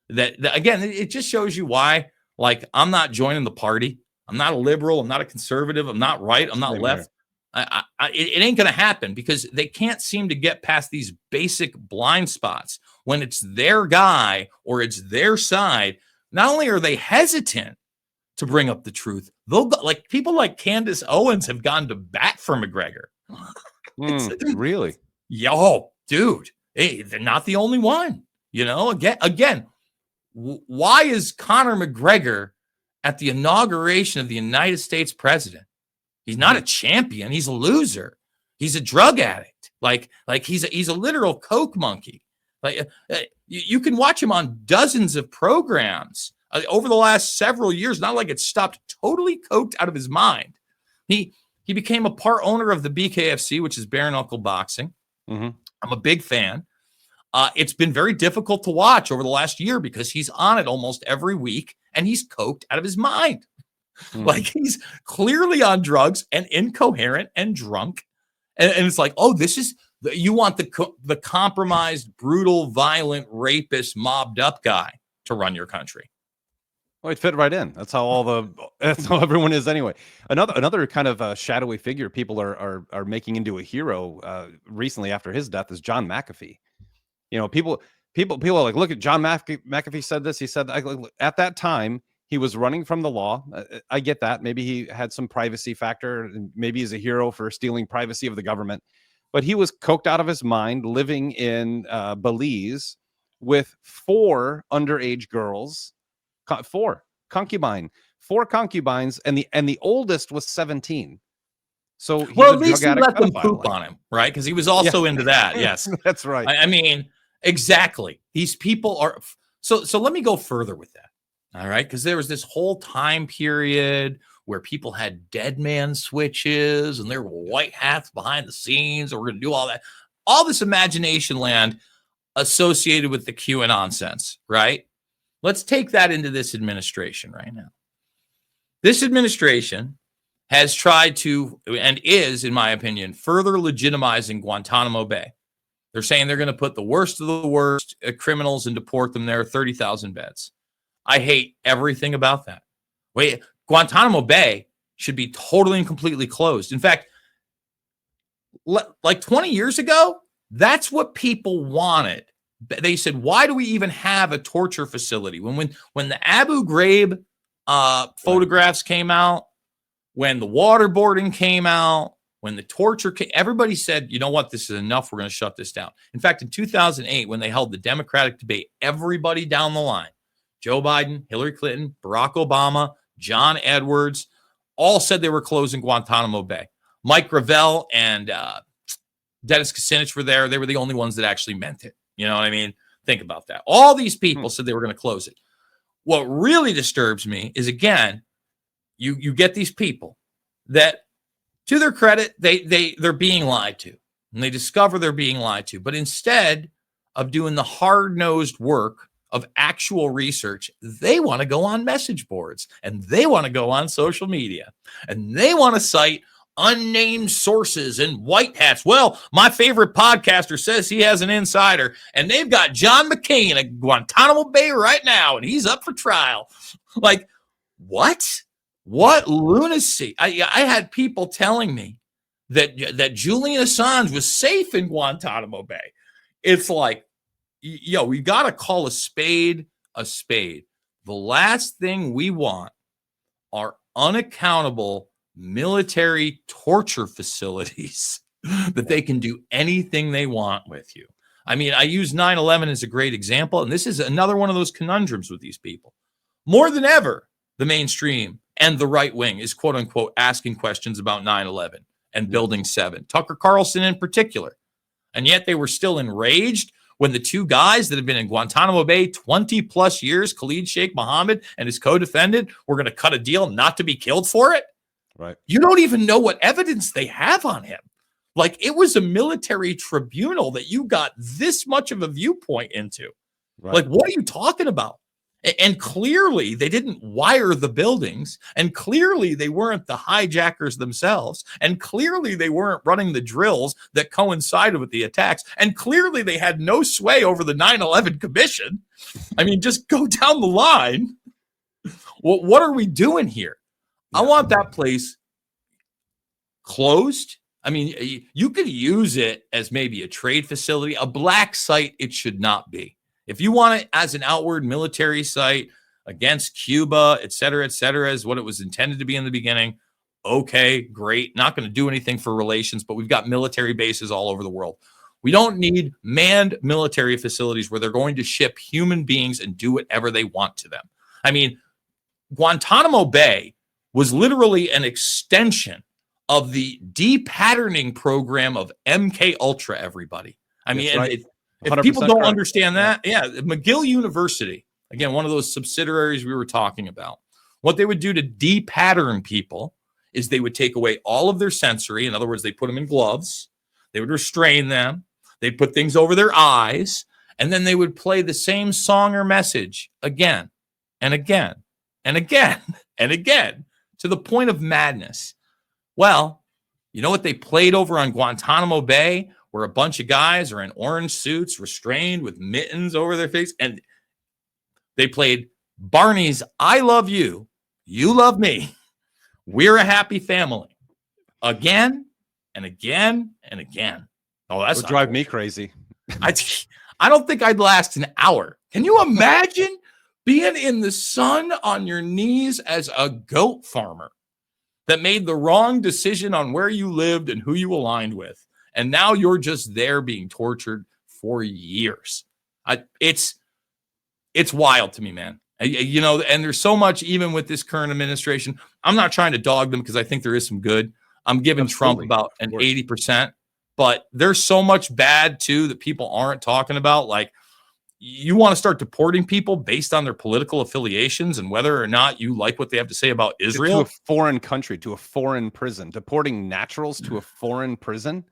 that, again, it just shows you why, like, I'm not joining the party. I'm not a liberal. I'm not a conservative. I'm not right. I'm not left. It ain't going to happen because they can't seem to get past these basic blind spots. When it's their guy or it's their side, not only are they hesitant to bring up the truth, they'll like people like Candace Owens have gone to bat for McGregor. Really? Yo, dude, hey, they're not the only one. Again, why is Conor McGregor at the inauguration of the United States president? He's not a champion. He's a loser. He's a drug addict. Like he's a literal coke monkey. Like you can watch him on dozens of programs over the last several years. Not like it stopped. Totally coked out of his mind. He became a part owner of the BKFC, which is bare knuckle boxing. Mm-hmm. I'm a big fan. It's been very difficult to watch over the last year because he's on it almost every week, and he's coked out of his mind. Like he's clearly on drugs and incoherent and drunk. And it's like, oh, you want the compromised, brutal, violent, rapist, mobbed up guy to run your country. Well, it fit right in. That's how that's how everyone is anyway. Another kind of shadowy figure people are making into a hero recently after his death is John McAfee. People are like, look at John McAfee said this. He said at that time, he was running from the law. I get that. Maybe he had some privacy factor, and maybe he's a hero for stealing privacy of the government. But he was coked out of his mind, living in Belize with 4 underage girls, 4 concubines, and the oldest was 17. So at least he let them poop on him, right? Because he was also into that. Yes, that's right. I mean, exactly. These people are. So let me go further with that. All right. Because there was this whole time period where people had dead man switches and there were white hats behind the scenes, or we're going to do all that. All this imagination land associated with the QAnon nonsense, right? Let's take that into this administration right now. This administration has tried to, and is, in my opinion, further legitimizing Guantanamo Bay. They're saying they're going to put the worst of the worst criminals and deport them there, 30,000 beds. I hate everything about that. Wait, Guantanamo Bay should be totally and completely closed. In fact, like 20 years ago, that's what people wanted. They said, why do we even have a torture facility? When the Abu Ghraib photographs came out, when the waterboarding came out, when the torture came, everybody said, you know what, this is enough. We're going to shut this down. In fact, in 2008, when they held the Democratic debate, everybody down the line, Joe Biden, Hillary Clinton, Barack Obama, John Edwards, all said they were closing Guantanamo Bay. Mike Gravel and Dennis Kucinich were there. They were the only ones that actually meant it. You know what I mean? Think about that. All these people said they were going to close it. What really disturbs me is, again, you get these people that, to their credit, they're being lied to. And they discover they're being lied to. But instead of doing the hard-nosed work of actual research, they want to go on message boards, and they want to go on social media, and they want to cite unnamed sources and white hats. Well, my favorite podcaster says he has an insider, and they've got John McCain at Guantanamo Bay right now, and he's up for trial. Like, what? What lunacy? I had people telling me that Julian Assange was safe in Guantanamo Bay. It's like, yo, we got to call a spade a spade. The last thing we want are unaccountable military torture facilities that they can do anything they want with you. I mean, I use 9/11 as a great example, and this is another one of those conundrums with these people. More than ever, the mainstream and the right wing is, quote unquote, asking questions about 9/11 and Building 7, Tucker Carlson in particular. And yet they were still enraged when the two guys that have been in Guantanamo Bay 20 plus years, Khalid Sheikh Mohammed and his co-defendant, were going to cut a deal not to be killed for it. Right. You don't even know what evidence they have on him. Like, it was a military tribunal that you got this much of a viewpoint into. Right. Like, what are you talking about? And clearly they didn't wire the buildings, and clearly they weren't the hijackers themselves, and clearly they weren't running the drills that coincided with the attacks, and clearly they had no sway over the 9/11 commission. I mean, just go down the line. Well, what are we doing here? I want that place closed. I mean, you could use it as maybe a trade facility, a black site. It should not be. If you want it as an outward military site against Cuba, et cetera, is what it was intended to be in the beginning. Okay, great. Not going to do anything for relations, but we've got military bases all over the world. We don't need manned military facilities where they're going to ship human beings and do whatever they want to them. I mean, Guantanamo Bay was literally an extension of the de-patterning program of MKUltra, everybody. I mean, right. If people don't correct. understand that, McGill University, again, one of those subsidiaries we were talking about, what they would do to de-pattern people is they would take away all of their sensory. In other words, they put them in gloves. They would restrain them. They'd put things over their eyes, and then they would play the same song or message again and again and again and again to the point of madness. Well, you know what they played over on Guantanamo Bay, where a bunch of guys are in orange suits, restrained with mittens over their face, and they played Barney's I Love You, You Love Me, We're a Happy Family, again and again and again. Oh, that's drive me crazy. I don't think I'd last an hour. Can you imagine being in the sun on your knees as a goat farmer that made the wrong decision on where you lived and who you aligned with? And now you're just there being tortured for years. It's wild to me, man. You know, and there's so much, even with this current administration. I'm not trying to dog them because I think there is some good. I'm giving Trump about an 80%, but there's so much bad too that people aren't talking about. Like, you want to start deporting people based on their political affiliations and whether or not you like what they have to say about Israel. To a foreign country, to a foreign prison, deporting naturals to a foreign prison.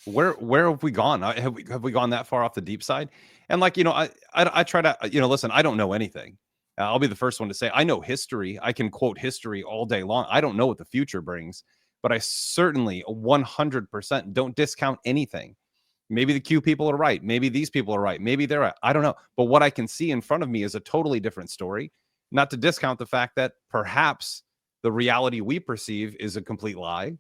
Where have we gone? Have we gone that far off the deep side? And like, you know, I try to, you know, listen, I don't know anything. I'll be the first one to say I know history. I can quote history all day long. I don't know what the future brings, but I certainly 100% don't discount anything. Maybe the Q people are right. Maybe these people are right. Maybe they're right. I don't know. But what I can see in front of me is a totally different story. Not to discount the fact that perhaps the reality we perceive is a complete lie.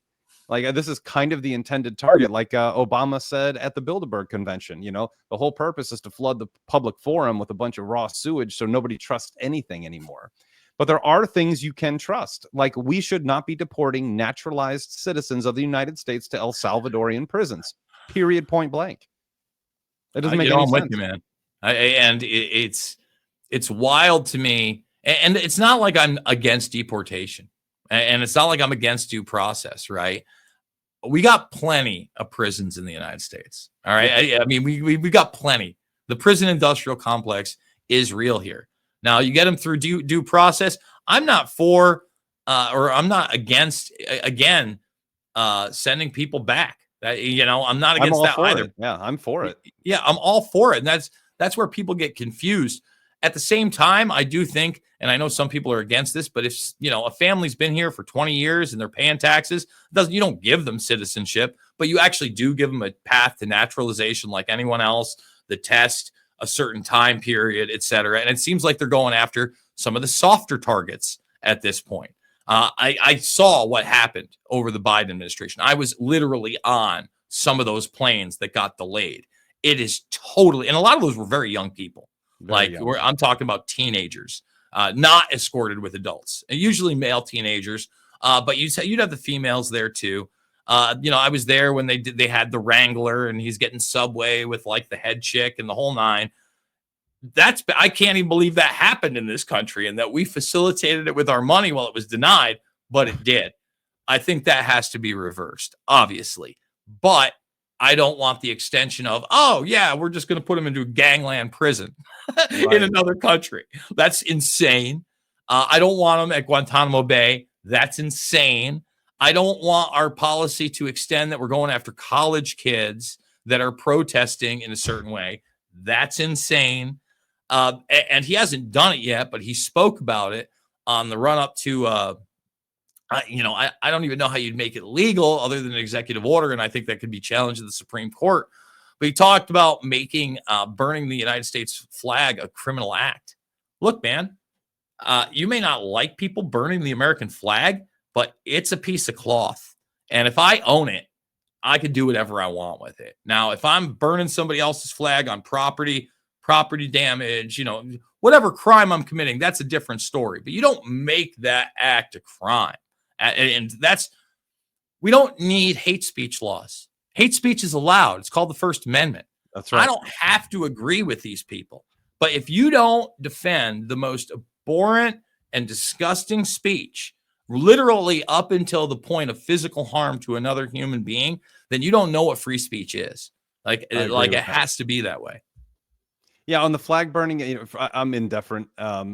Like, this is kind of the intended target, like Obama said at the Bilderberg Convention. You know, the whole purpose is to flood the public forum with a bunch of raw sewage so nobody trusts anything anymore. But there are things you can trust. Like, we should not be deporting naturalized citizens of the United States to El Salvadorian prisons, period, point blank. It doesn't make any sense. With you, man. And it's wild to me. And it's not like I'm against deportation. And it's not like I'm against due process, right? We got plenty of prisons in the United States. All right. I mean, we got plenty. The prison industrial complex is real here. Now, you get them through due process. I'm not for or I'm not against, again, sending people back. You know, I'm not against that either. Yeah, I'm for it. Yeah, I'm all for it. And that's where people get confused. At the same time, I do think, and I know some people are against this, but if a family's been here for 20 years and they're paying taxes, you don't give them citizenship, but you actually do give them a path to naturalization like anyone else, the test, a certain time period, et cetera. And it seems like they're going after some of the softer targets at this point. I saw what happened over the Biden administration. I was literally on some of those planes that got delayed. It is totally, and a lot of those were very young people. I'm talking about teenagers, not escorted with adults, and usually male teenagers. But you'd have the females there too. I was there when they had the Wrangler, and he's getting Subway with like the head chick and the whole nine. I can't even believe that happened in this country, and that we facilitated it with our money while it was denied, but it did. I think that has to be reversed, obviously, but I don't want the extension of, oh yeah, we're just going to put them into a gangland prison in another country. That's insane. I don't want them at Guantanamo Bay. That's insane. I don't want our policy to extend that we're going after college kids that are protesting in a certain way. That's insane. And he hasn't done it yet, but he spoke about it on the run up to, I don't even know how you'd make it legal other than an executive order. And I think that could be challenged in the Supreme Court. But he talked about making burning the United States flag a criminal act. Look, man, you may not like people burning the American flag, but it's a piece of cloth. And if I own it, I could do whatever I want with it. Now, if I'm burning somebody else's flag on property damage, whatever crime I'm committing, that's a different story. But you don't make that act a crime. And we don't need hate speech laws. Hate speech is allowed. It's called the First Amendment. That's right. I don't have to agree with these people. But if you don't defend the most abhorrent and disgusting speech, literally up until the point of physical harm to another human being, then you don't know what free speech is. It has to be that way. Yeah, on the flag burning, I'm indifferent.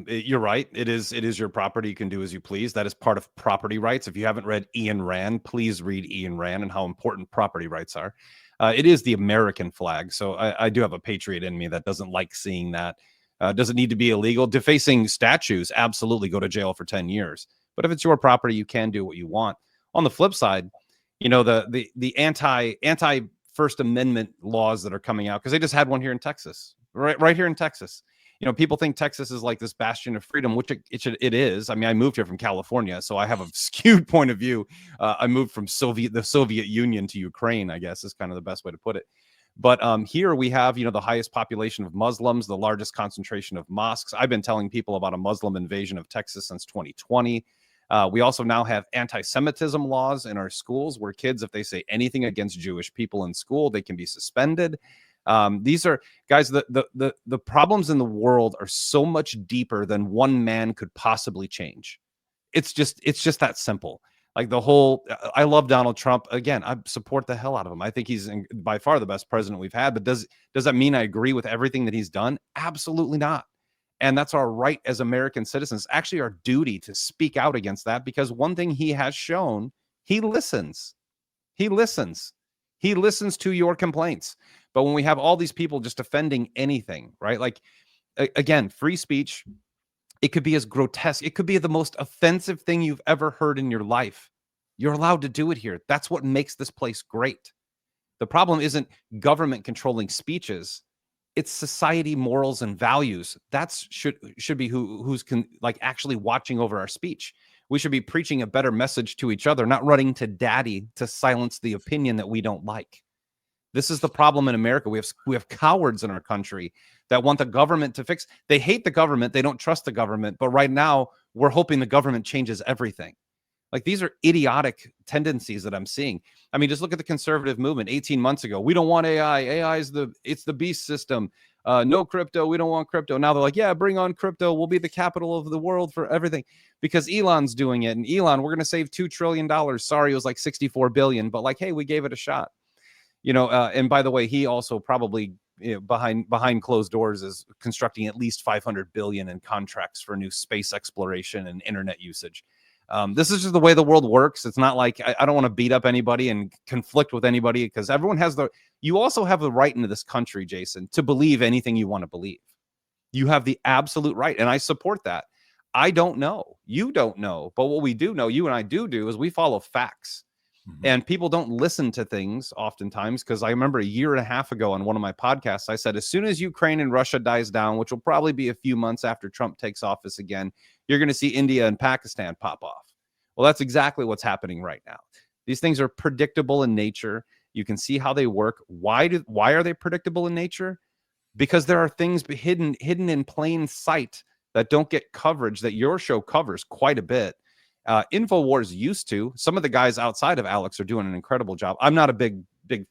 You're right. It is your property. You can do as you please. That is part of property rights. If you haven't read Ayn Rand, please read Ayn Rand and how important property rights are. It is the American flag. So I do have a patriot in me that doesn't like seeing that. Does it need to be illegal? Defacing statues, absolutely, go to jail for 10 years. But if it's your property, you can do what you want. On the flip side, the anti First Amendment laws that are coming out, because they just had one here in Texas. Right here in Texas. People think Texas is like this bastion of freedom, which it is. I mean, I moved here from California, so I have a skewed point of view. I moved from the Soviet Union to Ukraine, I guess is kind of the best way to put it. But here we have, the highest population of Muslims, the largest concentration of mosques. I've been telling people about a Muslim invasion of Texas since 2020. We also now have anti-Semitism laws in our schools where kids, if they say anything against Jewish people in school, they can be suspended. These are, guys, the problems in the world are so much deeper than one man could possibly change. It's just that simple. Like I love Donald Trump. Again, I support the hell out of him. I think he's by far the best president we've had. But does that mean I agree with everything that he's done? Absolutely not. And that's our right as American citizens, actually our duty to speak out against that, because one thing he has shown, he listens. He listens to your complaints. But when we have all these people just defending anything, right? Like, again, free speech, it could be as grotesque. It could be the most offensive thing you've ever heard in your life. You're allowed to do it here. That's what makes this place great. The problem isn't government controlling speeches. It's society, morals, and values. That's should be who's actually watching over our speech. We should be preaching a better message to each other, not running to daddy to silence the opinion that we don't like. This is the problem in America. We have cowards in our country that want the government to fix. They hate the government. They don't trust the government. But right now, we're hoping the government changes everything. Like, these are idiotic tendencies that I'm seeing. I mean, just look at the conservative movement 18 months ago. We don't want AI. AI is it's the beast system. No crypto. We don't want crypto. Now they're like, yeah, bring on crypto. We'll be the capital of the world for everything because Elon's doing it. And Elon, we're going to save $2 trillion. Sorry, it was like 64 billion. But like, hey, we gave it a shot. And by the way, he also probably behind closed doors is constructing at least 500 billion in contracts for new space exploration and internet usage. This is just the way the world works. It's not like I don't want to beat up anybody and conflict with anybody, because everyone has you also have the right into this country, Jason, to believe anything you want to believe. You have the absolute right, and I support that. I don't know. You don't know. But what we do know, you and I do is we follow facts. And people don't listen to things oftentimes, because I remember a year and a half ago on one of my podcasts, I said, as soon as Ukraine and Russia dies down, which will probably be a few months after Trump takes office again, you're going to see India and Pakistan pop off. Well, that's exactly what's happening right now. These things are predictable in nature. You can see how they work. Why are they predictable in nature? Because there are things hidden in plain sight that don't get coverage that your show covers quite a bit. InfoWars used to. Some of the guys outside of Alex are doing an incredible job. I'm not a big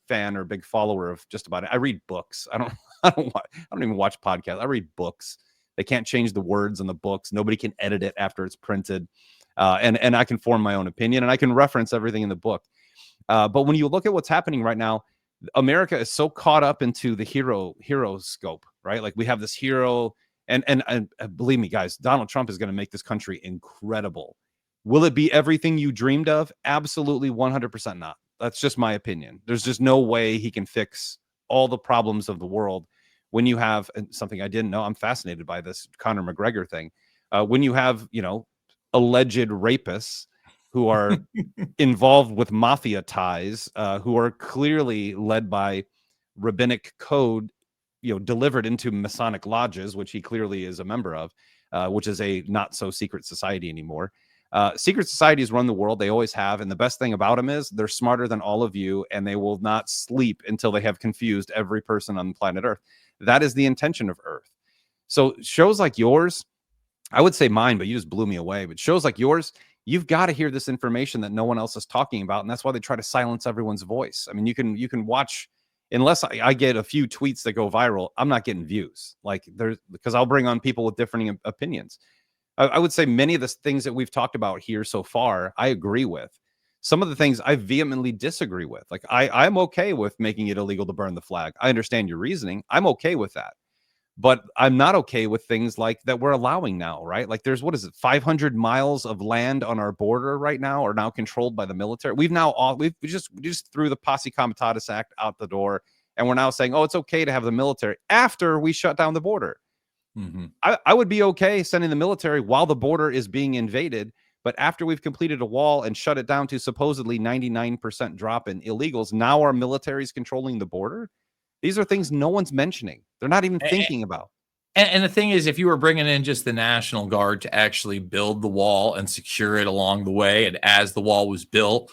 fan or big follower of just about it. I read books. I don't even watch podcasts. I read books. They can't change the words in the books. Nobody can edit it after it's printed. And I can form my own opinion, and I can reference everything in the book. But when you look at what's happening right now, America is so caught up into the hero scope, right? Like, we have this hero, and believe me, guys, Donald Trump is going to make this country incredible. Will it be everything you dreamed of? Absolutely 100% not. That's just my opinion. There's just no way he can fix all the problems of the world when you have something I didn't know. I'm fascinated by this Conor McGregor thing. When you have, alleged rapists who are involved with mafia ties, who are clearly led by rabbinic code, delivered into Masonic lodges, which he clearly is a member of, which is a not so secret society anymore. Secret societies run the world. They always have. And the best thing about them is they're smarter than all of you, and they will not sleep until they have confused every person on planet Earth. That is the intention of Earth. So shows like yours, I would say mine, but you just blew me away. But shows like yours, you've got to hear this information that no one else is talking about. And that's why they try to silence everyone's voice. I mean, you can watch, unless I get a few tweets that go viral, I'm not getting views. Because I'll bring on people with differing opinions. I would say many of the things that we've talked about here so far, I agree with. Some of the things I vehemently disagree with. Like, I'm okay with making it illegal to burn the flag. I understand your reasoning. I'm okay with that. But I'm not okay with things like that we're allowing now, right? Like, there's, 500 miles of land on our border right now are now controlled by the military. We just threw the Posse Comitatus Act out the door, and we're now saying, oh, it's okay to have the military after we shut down the border. I would be okay sending the military while the border is being invaded, but after we've completed a wall and shut it down to supposedly 99% drop in illegals, now our military is controlling the border. These are things no one's mentioning. They're not even thinking about. And the thing is, if you were bringing in just the National Guard to actually build the wall and secure it along the way, and as the wall was built,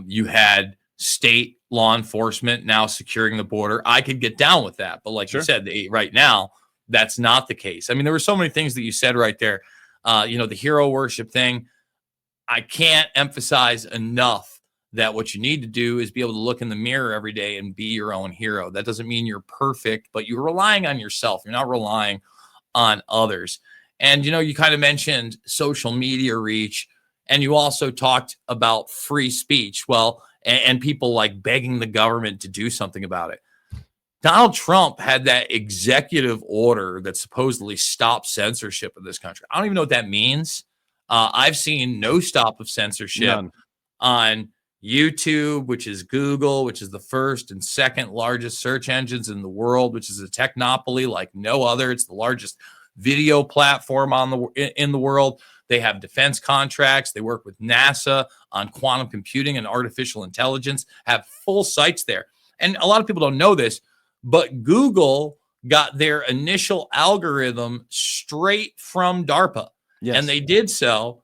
you had state law enforcement now securing the border, I could get down with that. But like you said, right now, that's not the case. I mean, there were so many things that you said right there. The hero worship thing. I can't emphasize enough that what you need to do is be able to look in the mirror every day and be your own hero. That doesn't mean you're perfect, but you're relying on yourself. You're not relying on others. And, you kind of mentioned social media reach, and you also talked about free speech. Well, and people like begging the government to do something about it. Donald Trump had that executive order that supposedly stopped censorship in this country. I don't even know what that means. I've seen no stop of censorship on YouTube, which is Google, which is the first and second largest search engines in the world, which is a technopoly like no other. It's the largest video platform in the world. They have defense contracts. They work with NASA on quantum computing and artificial intelligence, have full sites there. And a lot of people don't know this, but Google got their initial algorithm straight from DARPA. Yes. And they did so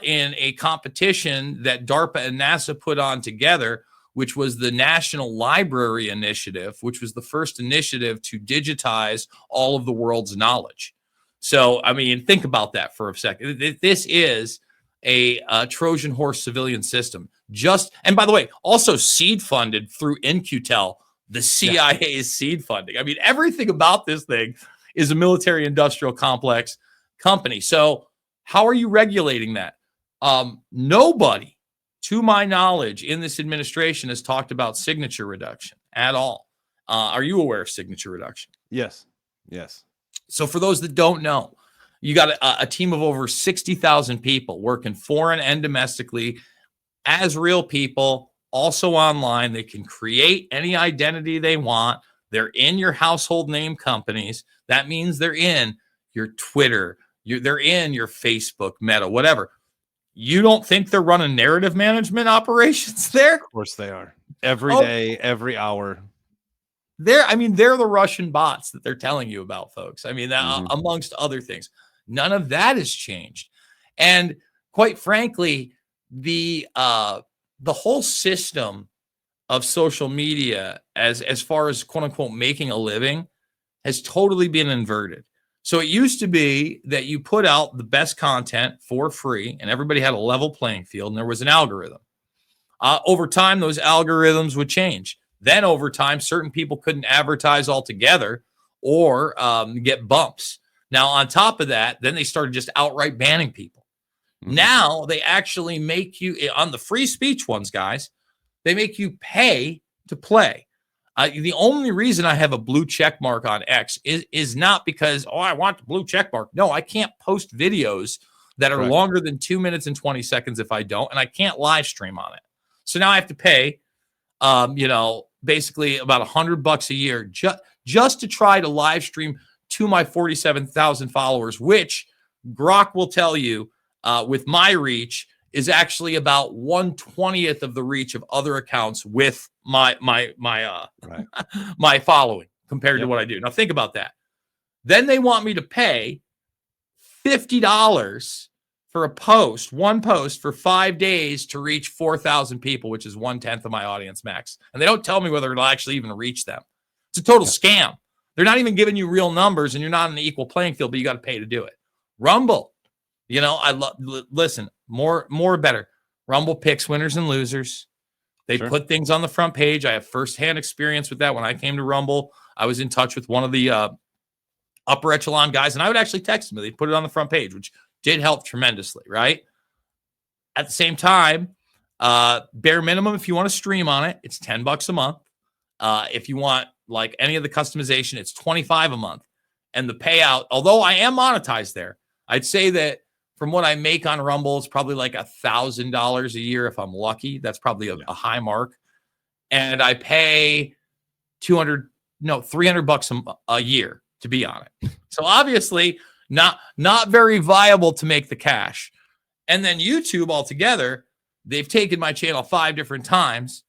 in a competition that DARPA and NASA put on together, which was the National Library Initiative, which was the first initiative to digitize all of the world's knowledge. So, I mean, think about that for a second. This is a Trojan horse civilian system. And by the way, also seed funded through In-Q-Tel, the CIA's seed funding. I mean, everything about this thing is a military industrial complex company. So how are you regulating that? Nobody, to my knowledge, in this administration has talked about signature reduction at all. Are you aware of signature reduction? Yes. So for those that don't know, you got a team of over 60,000 people working foreign and domestically as real people, also online. They can create any identity they want. They're in your household name companies. That means they're in your Twitter. They're in your Facebook, Meta, whatever. You don't think they're running narrative management operations there? Of course they are. Every day, every hour. They're the Russian bots that they're telling you about, folks. I mean, amongst other things. None of that has changed. And quite frankly, the whole system of social media as far as quote unquote making a living has totally been inverted. So it used to be that you put out the best content for free and everybody had a level playing field and there was an algorithm. Over time, those algorithms would change. Then over time, certain people couldn't advertise altogether or get bumps. Now, on top of that, then they started just outright banning people. Mm-hmm. Now they actually make you, on the free speech ones, guys, they make you pay to play. The only reason I have a blue check mark on X is not because, I want the blue check mark. No, I can't post videos that are longer than 2 minutes and 20 seconds if I don't, and I can't live stream on it. So now I have to pay, basically about $100 a year just to try to live stream to my 47,000 followers, which Grok will tell you with my reach is actually about 1/20th of the reach of other accounts with my my following compared to what I do. Now think about that. Then they want me to pay $50 for one post for 5 days to reach 4,000 people, which is 1/10 of my audience max. And they don't tell me whether it'll actually even reach them. It's a total scam. They're not even giving you real numbers and you're not on the equal playing field, but you got to pay to do it. Rumble. Listen, more better. Rumble picks winners and losers. They put things on the front page. I have firsthand experience with that. When I came to Rumble, I was in touch with one of the upper echelon guys, and I would actually text them. They'd put it on the front page, which did help tremendously, right? At the same time, bare minimum, if you want to stream on it, it's $10 a month. If you want like any of the customization, it's $25 a month. And the payout, although I am monetized there, I'd say that from what I make on Rumble, it's probably like $1,000 a year if I'm lucky. That's probably a high mark. And I pay $300 a year to be on it. So obviously not very viable to make the cash. And then YouTube altogether, they've taken my channel 5 different times.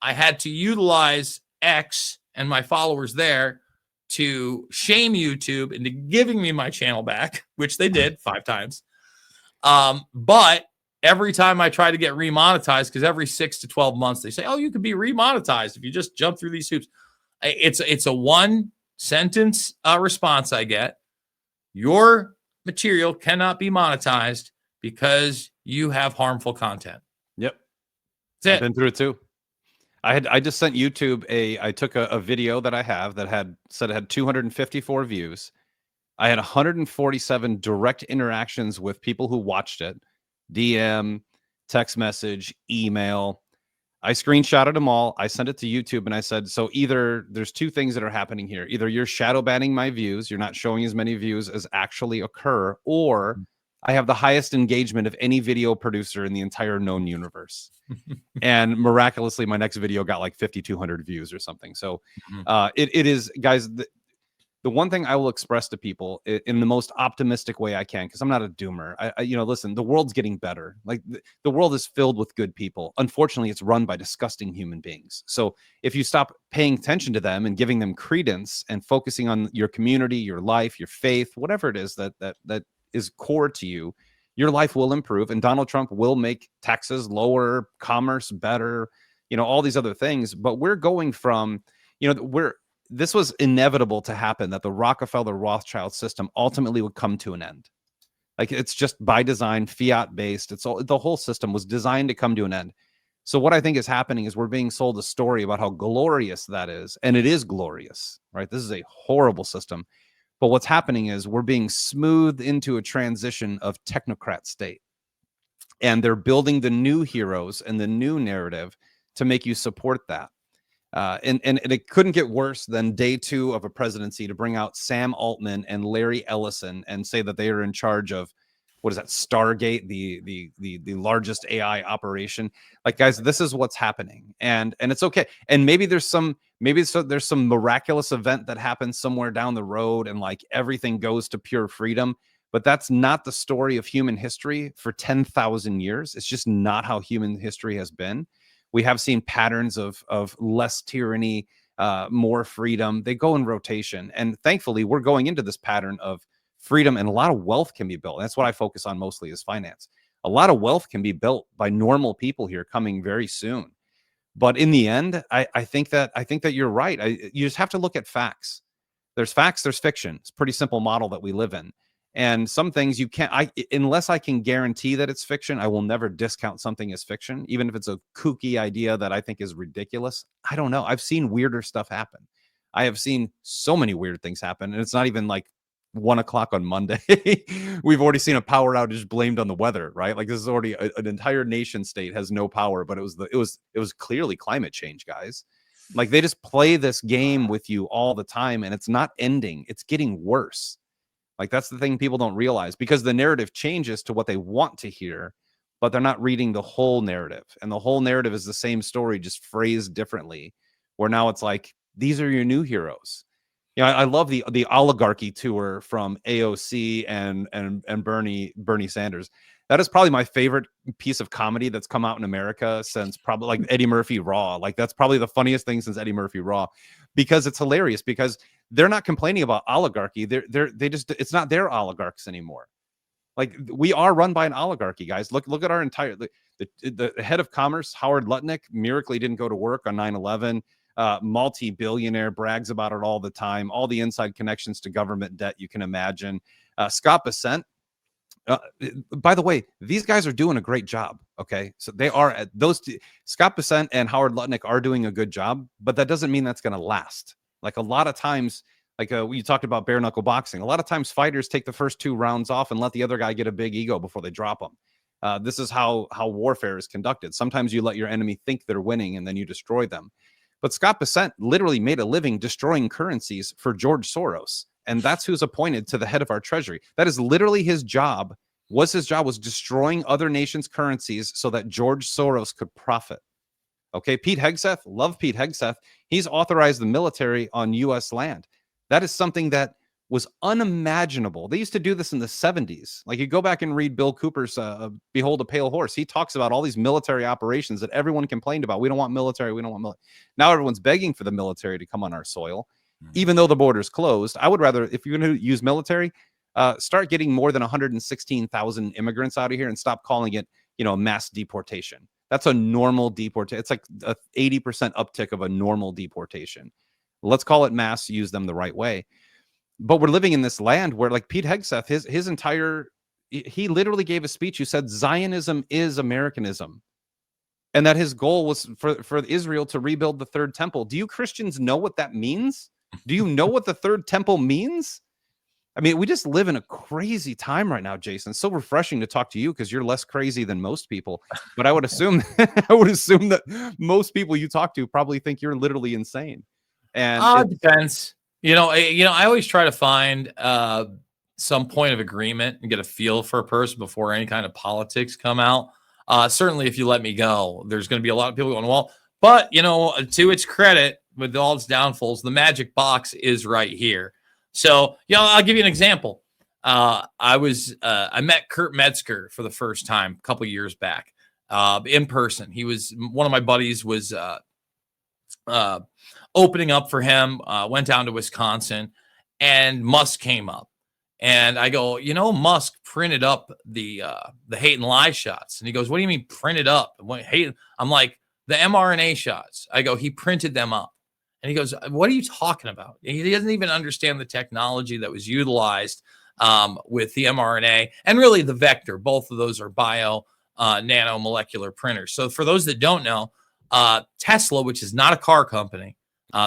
I had to utilize X and my followers there to shame YouTube into giving me my channel back, which they did 5 times. But every time I try to get remonetized, because every 6 to 12 months they say, you could be remonetized if you just jump through these hoops. It's a 1-sentence response I get. Your material cannot be monetized because you have harmful content. Yep. That's it. I've been through it too. I just sent YouTube I took a video that I have that had 254 views. I had 147 direct interactions with people who watched it, DM, text message, email. I screenshotted them all. I sent it to YouTube and I said, so either there's 2 things that are happening here. Either you're shadow banning my views, you're not showing as many views as actually occur, or I have the highest engagement of any video producer in the entire known universe. And miraculously, my next video got like 5,200 views or something. So it is, guys, the one thing I will express to people in the most optimistic way I can, because I'm not a doomer. Listen, the world's getting better. Like the world is filled with good people. Unfortunately, it's run by disgusting human beings. So if you stop paying attention to them and giving them credence and focusing on your community, your life, your faith, whatever it is that is core to you, your life will improve. And Donald Trump will make taxes lower, commerce better, all these other things. But we're going from, this was inevitable to happen, that the Rockefeller Rothschild system ultimately would come to an end. Like it's just by design, fiat based. The whole system was designed to come to an end. So what I think is happening is we're being sold a story about how glorious that is. And it is glorious, right? This is a horrible system. But what's happening is we're being smoothed into a transition of technocrat state. And they're building the new heroes and the new narrative to make you support that. And it couldn't get worse than day 2 of a presidency to bring out Sam Altman and Larry Ellison and say that they are in charge of what is that, Stargate, the largest AI operation. Like, guys, this is what's happening, and it's okay. And maybe there's some miraculous event that happens somewhere down the road, and like everything goes to pure freedom. But that's not the story of human history for 10,000 years. It's just not how human history has been. We have seen patterns of less tyranny, more freedom. They go in rotation, and thankfully, we're going into this pattern of freedom, and a lot of wealth can be built. That's what I focus on mostly, is finance. A lot of wealth can be built by normal people here coming very soon. But in the end, I think that you're right. You just have to look at facts. There's facts, there's fiction. It's a pretty simple model that we live in. And some things you can't, unless I can guarantee that it's fiction, I will never discount something as fiction, even if it's a kooky idea that I think is ridiculous. I don't know. I've seen weirder stuff happen. I have seen so many weird things happen, and it's not even like 1 o'clock on Monday. We've already seen a power outage blamed on the weather, right? Like, this is already an entire nation state has no power, but it was clearly climate change, guys. Like, they just play this game with you all the time, and it's not ending. It's getting worse. Like, that's the thing people don't realize, because the narrative changes to what they want to hear, but they're not reading the whole narrative. And the whole narrative is the same story, just phrased differently, where now it's like, these are your new heroes. You know, I love the oligarchy tour from AOC and Bernie Sanders. That is probably my favorite piece of comedy that's come out in America since probably like Eddie Murphy Raw. Like, that's probably the funniest thing since Eddie Murphy Raw, because it's hilarious, because they're not complaining about oligarchy. They just, it's not their oligarchs anymore. Like, we are run by an oligarchy, guys. Look at our entire, the head of commerce, Howard Lutnick, miraculously didn't go to work on 9/11. Multi-billionaire, brags about it all the time, all the inside connections to government debt you can imagine. Scott Bessent, by the way, these guys are doing a great job. Okay, so they are at those Scott Bessent and Howard Lutnick are doing a good job, but that doesn't mean that's going to last. Like, a lot of times, like we talked about bare knuckle boxing, a lot of times fighters take the first 2 rounds off and let the other guy get a big ego before they drop them. This is how warfare is conducted. Sometimes you let your enemy think they're winning, and then you destroy them. But Scott Bessent literally made a living destroying currencies for George Soros. And that's who's appointed to the head of our treasury. That is literally his job. Was destroying other nations' currencies so that George Soros could profit. Okay, Pete Hegseth, love Pete Hegseth. He's authorized the military on U.S. land. That is something that was unimaginable. They used to do this in the 70s. Like, you go back and read Bill Cooper's Behold a Pale Horse. He talks about all these military operations that everyone complained about. We don't want military. We don't want military. Now everyone's begging for the military to come on our soil, even though the border's closed. I would rather, if you're going to use military, start getting more than 116,000 immigrants out of here and stop calling it, mass deportation. That's a normal deportation. It's like a 80% uptick of a normal deportation. Let's call it mass, use them the right way. But we're living in this land where, like, Pete Hegseth, his entire, he literally gave a speech who said Zionism is Americanism, and that his goal was for Israel to rebuild the third temple. Do you Christians know what that means? Do you know what the third temple means? I mean, we just live in a crazy time right now, Jason. It's so refreshing to talk to you, because you're less crazy than most people. But I would assume that most people you talk to probably think you're literally insane. And it depends. I always try to find some point of agreement and get a feel for a person before any kind of politics come out. Certainly, if you let me go, there's going to be a lot of people going, well, but, to its credit, with all its downfalls, the magic box is right here. So, I'll give you an example. I met Kurt Metzger for the first time a couple years back in person. He was one of my buddies was opening up for him, went down to Wisconsin, and Musk came up. And I go, Musk printed up the hate and lie shots. And he goes, what do you mean printed up? I'm like, the mRNA shots. I go, he printed them up. And he goes, what are you talking about? He doesn't even understand the technology that was utilized with the mRNA and really the vector. Both of those are nanomolecular printers. So for those that don't know, Tesla, which is not a car company,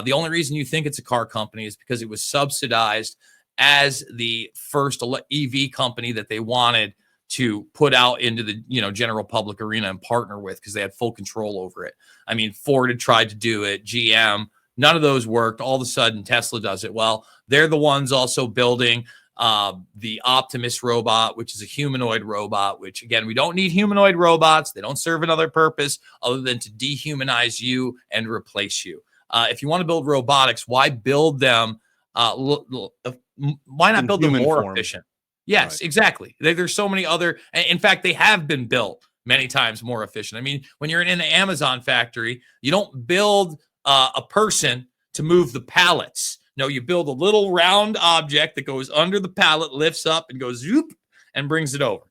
the only reason you think it's a car company is because it was subsidized as the first EV company that they wanted to put out into the general public arena and partner with, because they had full control over it. I mean, Ford had tried to do it, GM, none of those worked. All of a sudden, Tesla does it. Well, they're the ones also building the Optimus robot, which is a humanoid robot, which again, we don't need humanoid robots. They don't serve another purpose other than to dehumanize you and replace you. If you want to build robotics, why build them? Why not build them more efficient? Yes, right. Exactly. There's so many other, in fact, they have been built many times more efficient. I mean, when you're in an Amazon factory, you don't build a person to move the pallets. No, you build a little round object that goes under the pallet, lifts up and goes zoop and brings it over.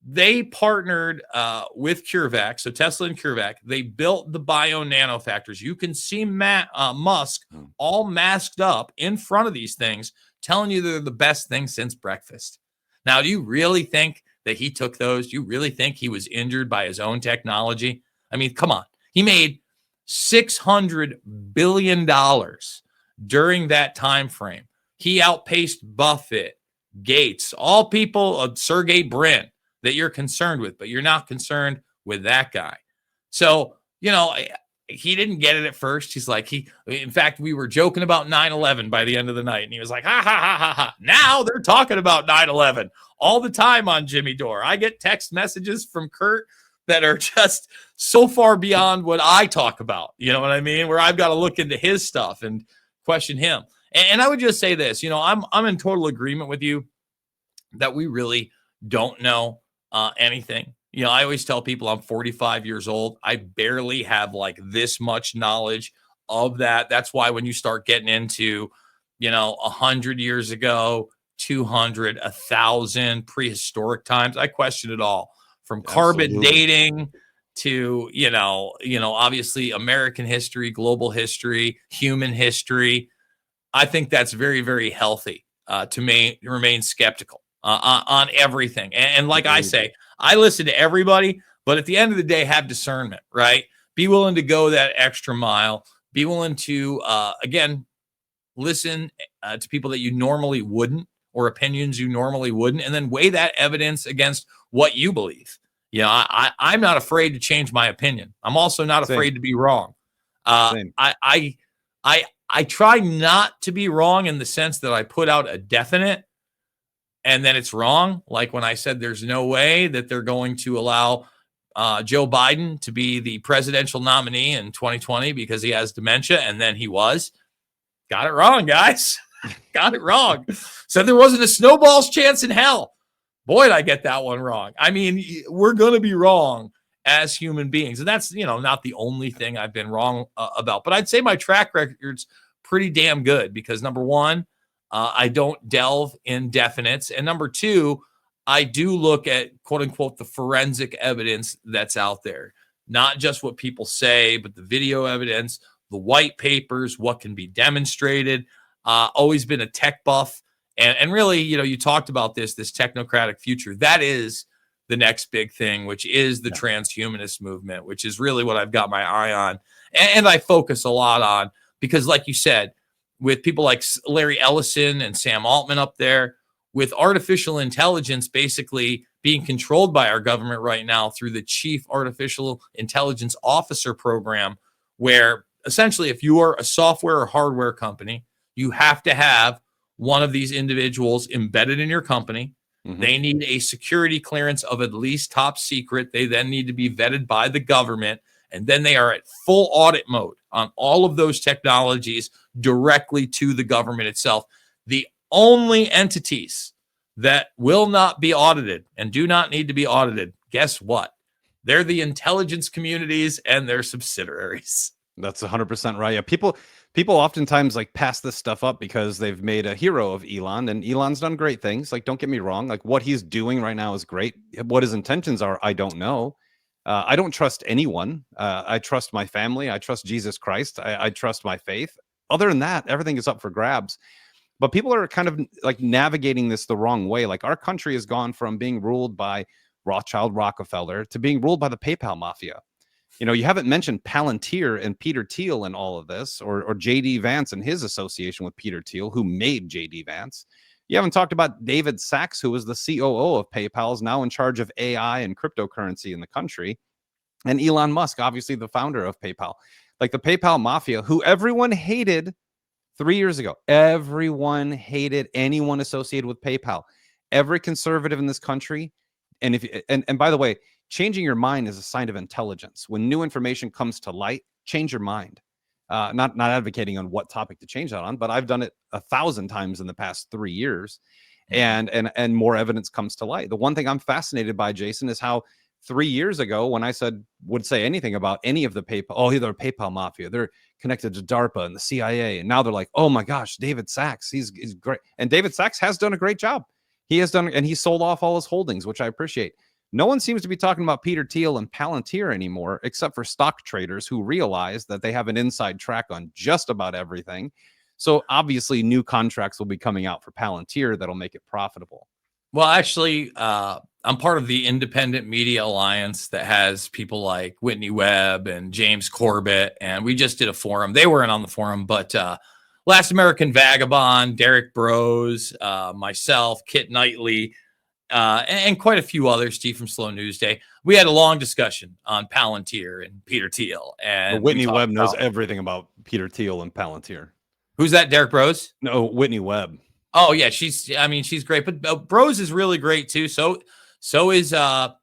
They partnered with CureVac, so Tesla and CureVac. They built the bio nano factories. You can see Musk all masked up in front of these things, telling you they're the best thing since breakfast. Now, do you really think that he took those? Do you really think he was injured by his own technology? I mean, come on. He made $600 billion during that time frame. He outpaced Buffett, Gates, all people, Sergey Brin, that you're concerned with, but you're not concerned with that guy. So, you know, he didn't get it at first. He's like, in fact, we were joking about 9/11 by the end of the night. And he was like, ha, ha, ha, ha, ha. Now they're talking about 9/11 all the time on Jimmy Dore. I get text messages from Kurt that are just so far beyond what I talk about. You know what I mean? Where I've got to look into his stuff and question him. And I would just say this, you know, I'm in total agreement with you that we really don't know anything. You know, I always tell people I'm 45 years old. I barely have like this much knowledge of that. That's why when you start getting into, you know, 100 years ago, 200, 1,000 prehistoric times, I question it all. From carbon dating to, you know, obviously American history, global history, human history. I think that's very, very healthy to remain skeptical on everything. And like I say, I listen to everybody, but at the end of the day, have discernment, right? Be willing to go that extra mile. Be willing to, again, listen to people that you normally wouldn't, or opinions you normally wouldn't, and then weigh that evidence against what you believe. You know, I'm not afraid to change my opinion. I'm also not afraid to be wrong. I try not to be wrong in the sense that I put out a definite and then it's wrong. Like when I said there's no way that they're going to allow Joe Biden to be the presidential nominee in 2020 because he has dementia, and then he was. Got it wrong, guys. Got it wrong. Said there wasn't a snowball's chance in hell. Boy, did I get that one wrong. I mean, we're going to be wrong as human beings. And that's, you know, not the only thing I've been wrong about. But I'd say my track record's pretty damn good because, number one, I don't delve in definites. And number two, I do look at, quote unquote, the forensic evidence that's out there. Not just what people say, but the video evidence, the white papers, what can be demonstrated. Always been a tech buff. And really, you know, you talked about this technocratic future. That is the next big thing, which is the transhumanist movement, which is really what I've got my eye on. And I focus a lot on because, like you said, with people like Larry Ellison and Sam Altman up there, with artificial intelligence basically being controlled by our government right now through the Chief Artificial Intelligence Officer program, where essentially if you are a software or hardware company, you have to have one of these individuals embedded in your company. Mm-hmm. They need a security clearance of at least top secret. They then need to be vetted by the government. And then they are at full audit mode on all of those technologies directly to the government itself. The only entities that will not be audited and do not need to be audited, guess what? They're the intelligence communities and their subsidiaries. That's 100% right. Yeah, people oftentimes like pass this stuff up because they've made a hero of Elon, and Elon's done great things. Like, don't get me wrong. Like, what he's doing right now is great. What his intentions are, I don't know. I don't trust anyone. I trust my family. I trust Jesus Christ. I trust my faith. Other than that, everything is up for grabs. But people are kind of like navigating this the wrong way. Like, our country has gone from being ruled by Rothschild Rockefeller to being ruled by the PayPal mafia. You know, you haven't mentioned Palantir and Peter Thiel in all of this, or J.D. Vance and his association with Peter Thiel, who made J.D. Vance. You haven't talked about David Sachs, who was the COO of PayPal, is now in charge of AI and cryptocurrency in the country. And Elon Musk, obviously the founder of PayPal. Like, the PayPal mafia, who everyone hated 3 years ago, everyone hated anyone associated with PayPal. Every conservative in this country, and and by the way, changing your mind is a sign of intelligence. When new information comes to light, change your mind. Not advocating on what topic to change that on, but I've done it 1,000 times in the past 3 years, and more evidence comes to light. The one thing I'm fascinated by, Jason, is how 3 years ago, when I would say anything about any of the PayPal, they're PayPal mafia, they're connected to DARPA and the CIA, and now they're like, oh my gosh, David Sachs, he's great, and David Sachs has done a great job. He has done, and he sold off all his holdings, which I appreciate. No one seems to be talking about Peter Thiel and Palantir anymore, except for stock traders who realize that they have an inside track on just about everything. So obviously, new contracts will be coming out for Palantir that'll make it profitable. Well, actually, I'm part of the Independent Media Alliance that has people like Whitney Webb and James Corbett, and we just did a forum. They weren't on the forum, but Last American Vagabond, Derek Bros, myself, Kit Knightley, and quite a few others, Steve from Slow News Day. We had a long discussion on Palantir and Peter Thiel. And Whitney Webb knows everything about Peter Thiel and Palantir. Who's that, Derek Bros? No, Whitney Webb. Oh, yeah, she's great. But Bros is really great, too. So is Ryan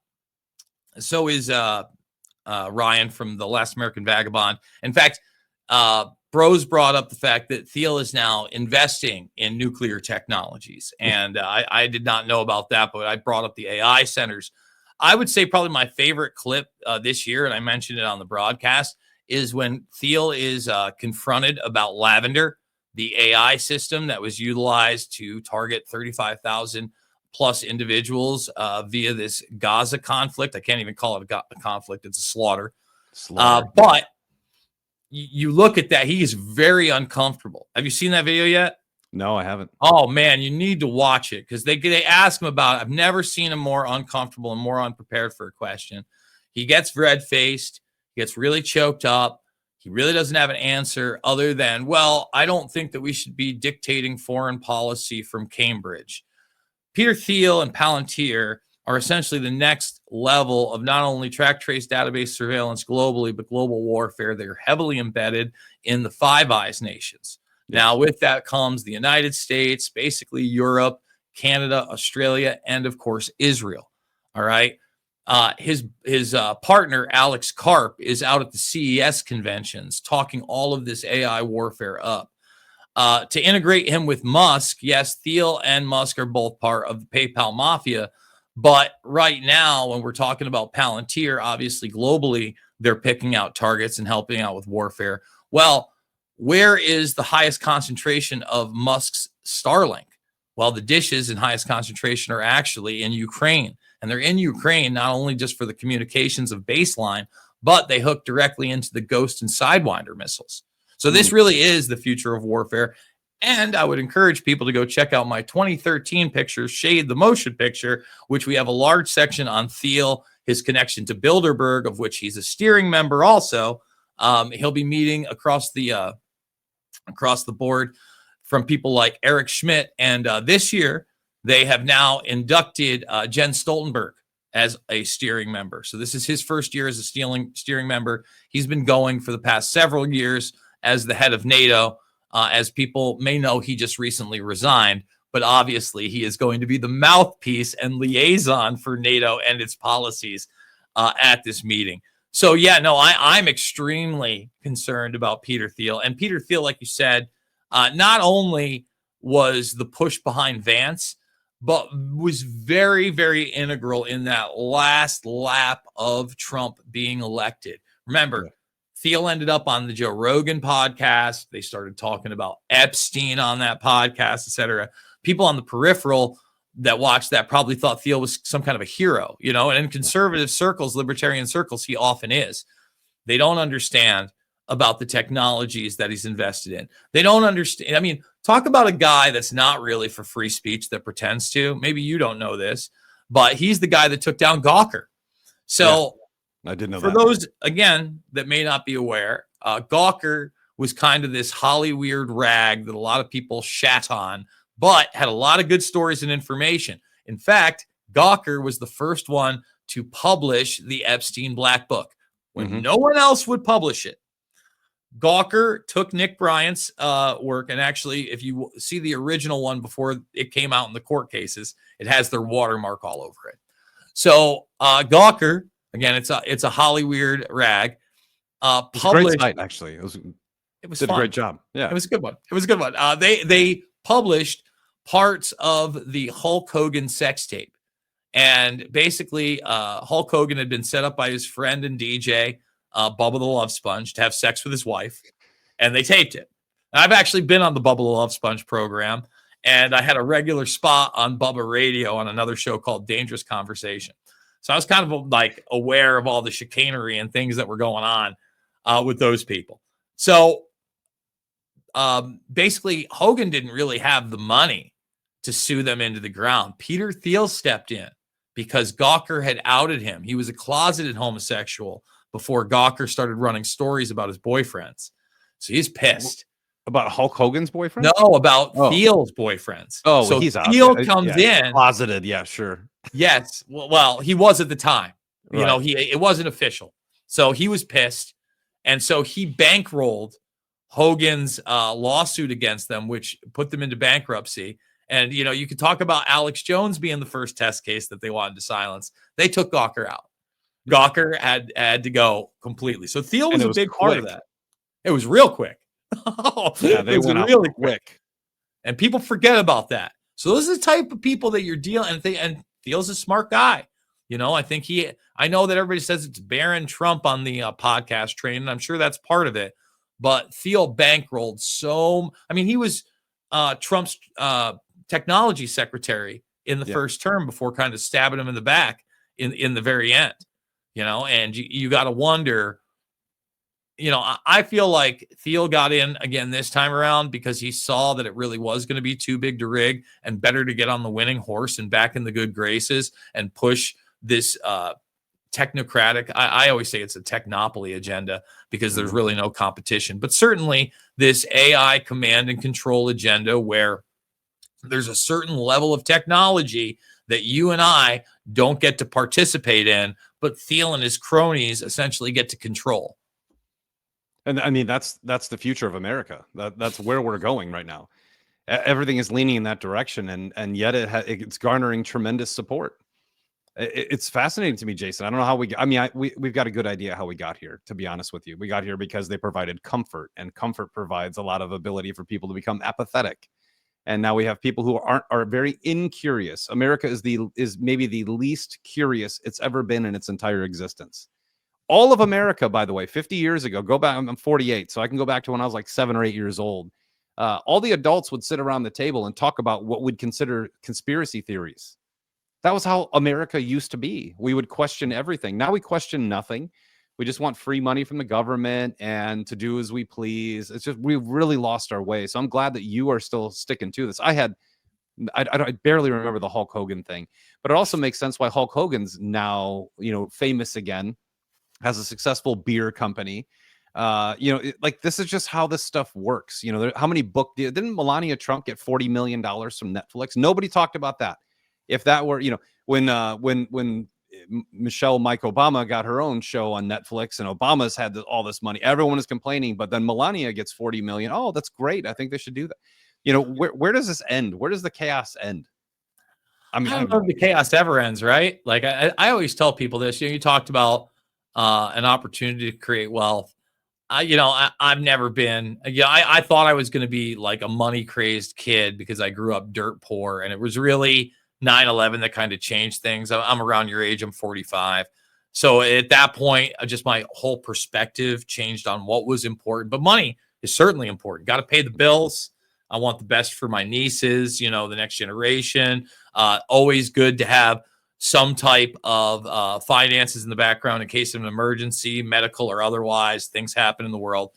from the Last American Vagabond. In fact, Bros brought up the fact that Thiel is now investing in nuclear technologies. And I did not know about that, but I brought up the AI centers. I would say probably my favorite clip this year, and I mentioned it on the broadcast, is when Thiel is confronted about Lavender, the AI system that was utilized to target 35,000 plus individuals via this Gaza conflict. I can't even call it a conflict. It's a slaughter. But you look at that, he is very uncomfortable. Have you seen that video yet? No, I haven't. Oh, man, you need to watch it because they ask him about it. I've never seen him more uncomfortable and more unprepared for a question. He gets red-faced. He gets really choked up. He really doesn't have an answer other than, well, I don't think that we should be dictating foreign policy from Cambridge. Peter Thiel and Palantir are essentially the next level of not only track, trace, database surveillance globally, but global warfare. They're heavily embedded in the Five Eyes nations. Now, with that comes the United States, basically Europe, Canada, Australia, and of course, Israel. All right. His partner, Alex Karp, is out at the CES conventions talking all of this AI warfare up. To integrate him with Musk, yes, Thiel and Musk are both part of the PayPal mafia. But right now, when we're talking about Palantir, obviously globally, they're picking out targets and helping out with warfare. Well, where is the highest concentration of Musk's Starlink? Well, the dishes in highest concentration are actually in Ukraine. And they're in Ukraine not only just for the communications of baseline, but they hook directly into the Ghost and Sidewinder missiles. So this really is the future of warfare. And I would encourage people to go check out my 2013 picture, Shade the Motion Picture, which we have a large section on Thiel, his connection to Bilderberg, of which he's a steering member also. He'll be meeting across the board from people like Eric Schmidt. And this year, they have now inducted Jens Stoltenberg as a steering member. So this is his first year as a steering member. He's been going for the past several years as the head of NATO. As people may know, he just recently resigned, but obviously he is going to be the mouthpiece and liaison for NATO and its policies at this meeting. So, yeah, no, I'm extremely concerned about Peter Thiel. And Peter Thiel, like you said, not only was the push behind Vance, but was very, very integral in that last lap of Trump being elected. Remember, Thiel ended up on the Joe Rogan podcast. They started talking about Epstein on that podcast, et cetera. People on the peripheral that watched that probably thought Thiel was some kind of a hero, you know, and in conservative circles, libertarian circles, he often is. They don't understand about the technologies that he's invested in. They don't understand. I mean, talk about a guy that's not really for free speech that pretends to. Maybe you don't know this, but he's the guy that took down Gawker. So I didn't know for that. those, again, that may not be aware, Gawker was kind of this Hollywood rag that a lot of people shat on, but had a lot of good stories and information. In fact, Gawker was the first one to publish the Epstein Black Book when no one else would publish it. Gawker took Nick Bryant's work, and actually, if you see the original one before it came out in the court cases, it has their watermark all over it. So Gawker, again, it's a Hollyweird rag. It's a great site, actually. It was did fun. a great job. Yeah, it was a good one. It was a good one. They published parts of the Hulk Hogan sex tape, and basically, Hulk Hogan had been set up by his friend and DJ, Bubba the Love Sponge, to have sex with his wife, and they taped it. And I've actually been on the Bubba the Love Sponge program, and I had a regular spot on Bubba Radio on another show called Dangerous Conversation. So I was kind of like aware of all the chicanery and things that were going on with those people. So basically, Hogan didn't really have the money to sue them into the ground. Peter Thiel stepped in because Gawker had outed him. He was a closeted homosexual before Gawker started running stories about his boyfriends. So he's pissed. About Hulk Hogan's boyfriend? No, about Thiel's boyfriends. Oh, so he's out. Thiel comes in. Closeted, yeah, sure. Yes. Well, he was at the time. Right. You know, it wasn't official. So he was pissed. And so he bankrolled Hogan's lawsuit against them, which put them into bankruptcy. And, you know, you could talk about Alex Jones being the first test case that they wanted to silence. They took Gawker out. Gawker had to go completely. So Thiel was a big part of that. It was real quick. Yeah, they went out really quick. And people forget about that. So those are the type of people that you're dealing and Thiel's a smart guy. You know, I know that everybody says it's Barron Trump on the podcast train, and I'm sure that's part of it. But Thiel bankrolled he was Trump's technology secretary in the first term before kind of stabbing him in the back in the very end, you know, and you got to wonder, you know, I feel like Thiel got in again this time around because he saw that it really was going to be too big to rig and better to get on the winning horse and back in the good graces and push this technocratic, I always say it's a technopoly agenda because there's really no competition, but certainly this AI command and control agenda where there's a certain level of technology that you and I don't get to participate in, but Thiel and his cronies essentially get to control. And I mean, that's the future of America. That's where we're going right now. Everything is leaning in that direction, and yet it's garnering tremendous support. It's fascinating to me, Jason. I don't know how we've got a good idea how we got here, to be honest with you. We got here because they provided comfort, and comfort provides a lot of ability for people to become apathetic. And now we have people who are very incurious. America is maybe the least curious it's ever been in its entire existence. All of America, by the way, 50 years ago, go back, I'm 48, so I can go back to when I was like 7 or 8 years old. All the adults would sit around the table and talk about what we'd consider conspiracy theories. That was how America used to be. We would question everything. Now we question nothing. We just want free money from the government and to do as we please. It's just, we've really lost our way. So I'm glad that you are still sticking to this. I barely remember the Hulk Hogan thing, but it also makes sense why Hulk Hogan's now, you know, famous again, has a successful beer company. This is just how this stuff works. You know, how many didn't Melania Trump get $40 million from Netflix? Nobody talked about that. If that were, you know, when Michelle Mike Obama got her own show on Netflix and Obama's had all this money, everyone is complaining, but then Melania gets 40 million. Oh, that's great. I think they should do that. You know, where does this end? Where does the chaos end? I mean, I don't know if the chaos ever ends, right? Like I always tell people this, you know, you talked about an opportunity to create wealth. I've never been, I thought I was going to be like a money crazed kid because I grew up dirt poor, and it was really 9/11 that kind of changed things. I'm around your age. I'm 45. So at that point, just my whole perspective changed on what was important. But money is certainly important. Got to pay the bills. I want the best for my nieces, you know, the next generation. Always good to have some type of finances in the background in case of an emergency, medical or otherwise, things happen in the world.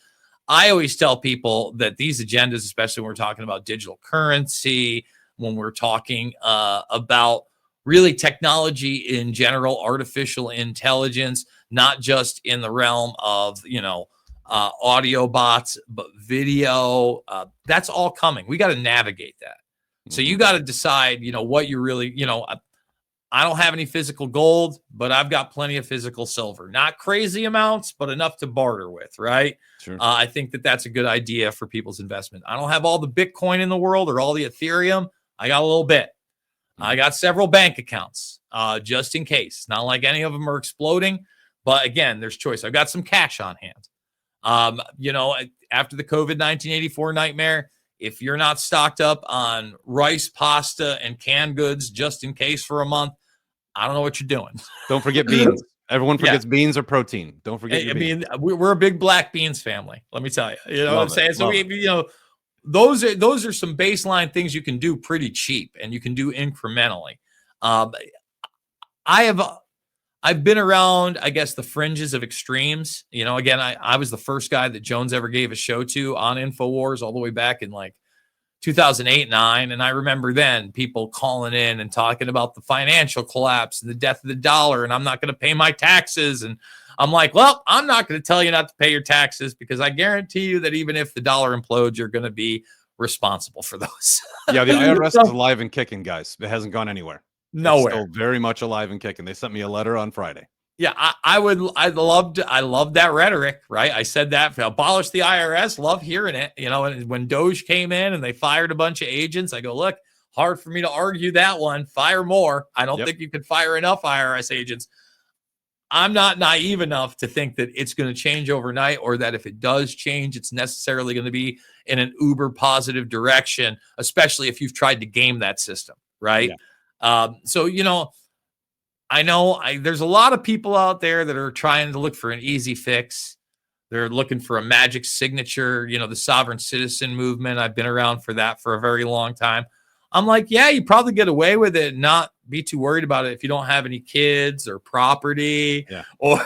I always tell people that these agendas, especially when we're talking about digital currency, when we're talking about really technology in general, artificial intelligence, not just in the realm of, you know, audio bots, but video, that's all coming. We got to navigate that. So you got to decide, you know, what you really, you know, I don't have any physical gold, but I've got plenty of physical silver. Not crazy amounts, but enough to barter with, right? Sure. I think that that's a good idea for people's investment. I don't have all the Bitcoin in the world or all the Ethereum. I got a little bit. I got several bank accounts just in case. Not like any of them are exploding, but again, there's choice. I've got some cash on hand. You know, after the COVID 1984 nightmare, if you're not stocked up on rice, pasta, and canned goods just in case for a month, I don't know what you're doing. Don't forget beans. Everyone forgets beans or protein. Don't forget your beans. I mean, we're a big black beans family. Let me tell you. You know what I'm saying? So you know, those are some baseline things you can do pretty cheap and you can do incrementally. I've been around, I guess, the fringes of extremes. You know, again, I was the first guy that Jones ever gave a show to on InfoWars all the way back in like 2008, 9. And I remember then people calling in and talking about the financial collapse and the death of the dollar. And I'm not going to pay my taxes. And I'm like, well, I'm not going to tell you not to pay your taxes because I guarantee you that even if the dollar implodes, you're going to be responsible for those. Yeah, the IRS is alive and kicking, guys. It hasn't gone anywhere. Nowhere. It's still very much alive and kicking. They sent me a letter on Friday. Yeah, I love that rhetoric, right? I said that, abolish the IRS, love hearing it. You know, and when Doge came in and they fired a bunch of agents, I go, look, hard for me to argue that one. Fire more. I don't think you could fire enough IRS agents. I'm not naive enough to think that it's going to change overnight, or that if it does change, it's necessarily going to be in an uber positive direction, especially if you've tried to game that system, right? Yeah. So, you know, I know there's a lot of people out there that are trying to look for an easy fix. They're looking for a magic signature, you know, the sovereign citizen movement. I've been around for that for a very long time. I'm like, yeah, you probably get away with it and not be too worried about it if you don't have any kids or property. Yeah. Or,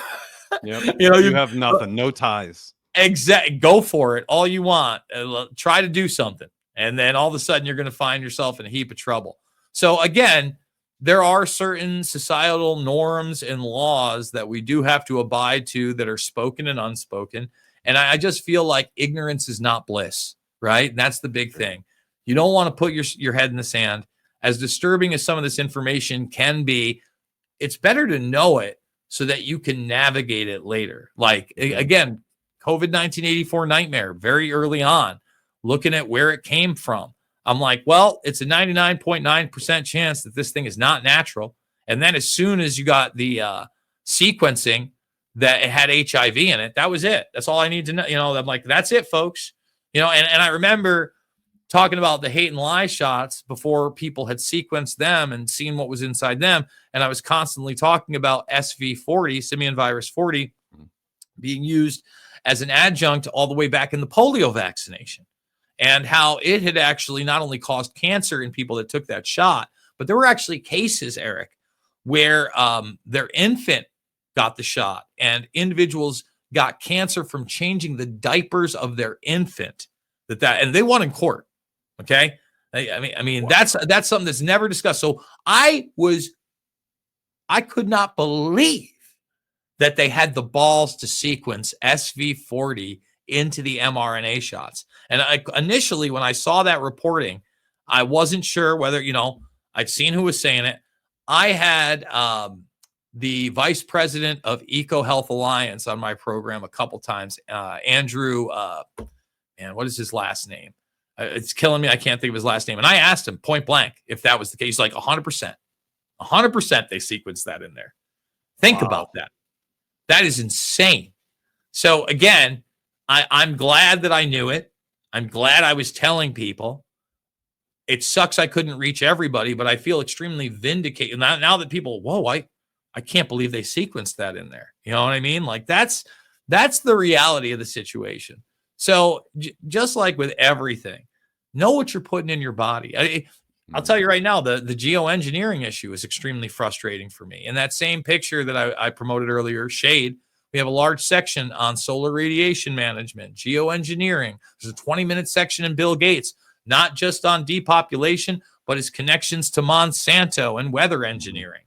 you know, you have nothing, no ties. Exactly. Go for it all you want. Try to do something. And then all of a sudden you're going to find yourself in a heap of trouble. So again, there are certain societal norms and laws that we do have to abide to that are spoken and unspoken. And I just feel like ignorance is not bliss, right? And that's the big thing. You don't want to put your head in the sand. As disturbing as some of this information can be, it's better to know it so that you can navigate it later. Like, again, COVID 1984 nightmare, very early on, looking at where it came from. I'm like, well, it's a 99.9% chance that this thing is not natural. And then as soon as you got the sequencing that it had HIV in it, that was it. That's all I need to know. You know, I'm like, that's it, folks. You know, and I remember talking about the hate and lie shots before people had sequenced them and seen what was inside them. And I was constantly talking about SV40, simian virus 40, being used as an adjunct all the way back in the polio vaccination. And how it had actually not only caused cancer in people that took that shot, but there were actually cases, Eric, where their infant got the shot and individuals got cancer from changing the diapers of their infant. And they won in court. Okay, I mean wow. That's something that's never discussed. So I could not believe that they had the balls to sequence SV40 into the mRNA shots. And initially, when I saw that reporting, I wasn't sure whether, you know, I'd seen who was saying it. I had the vice president of EcoHealth Alliance on my program a couple times, Andrew, man, what is his last name? It's killing me. I can't think of his last name. And I asked him point blank if that was the case. He's like 100%. 100% they sequenced that in there. Think about that. That is insane. So again, I'm glad that I knew it. I'm glad I was telling people. It sucks I couldn't reach everybody, but I feel extremely vindicated. Now that people, whoa, I can't believe they sequenced that in there. You know what I mean? Like that's the reality of the situation. So just like with everything, know what you're putting in your body. I'll tell you right now, the geoengineering issue is extremely frustrating for me. In that same picture that I promoted earlier, Shade, we have a large section on solar radiation management, geoengineering. There's a 20-minute section in Bill Gates, not just on depopulation, but his connections to Monsanto and weather engineering.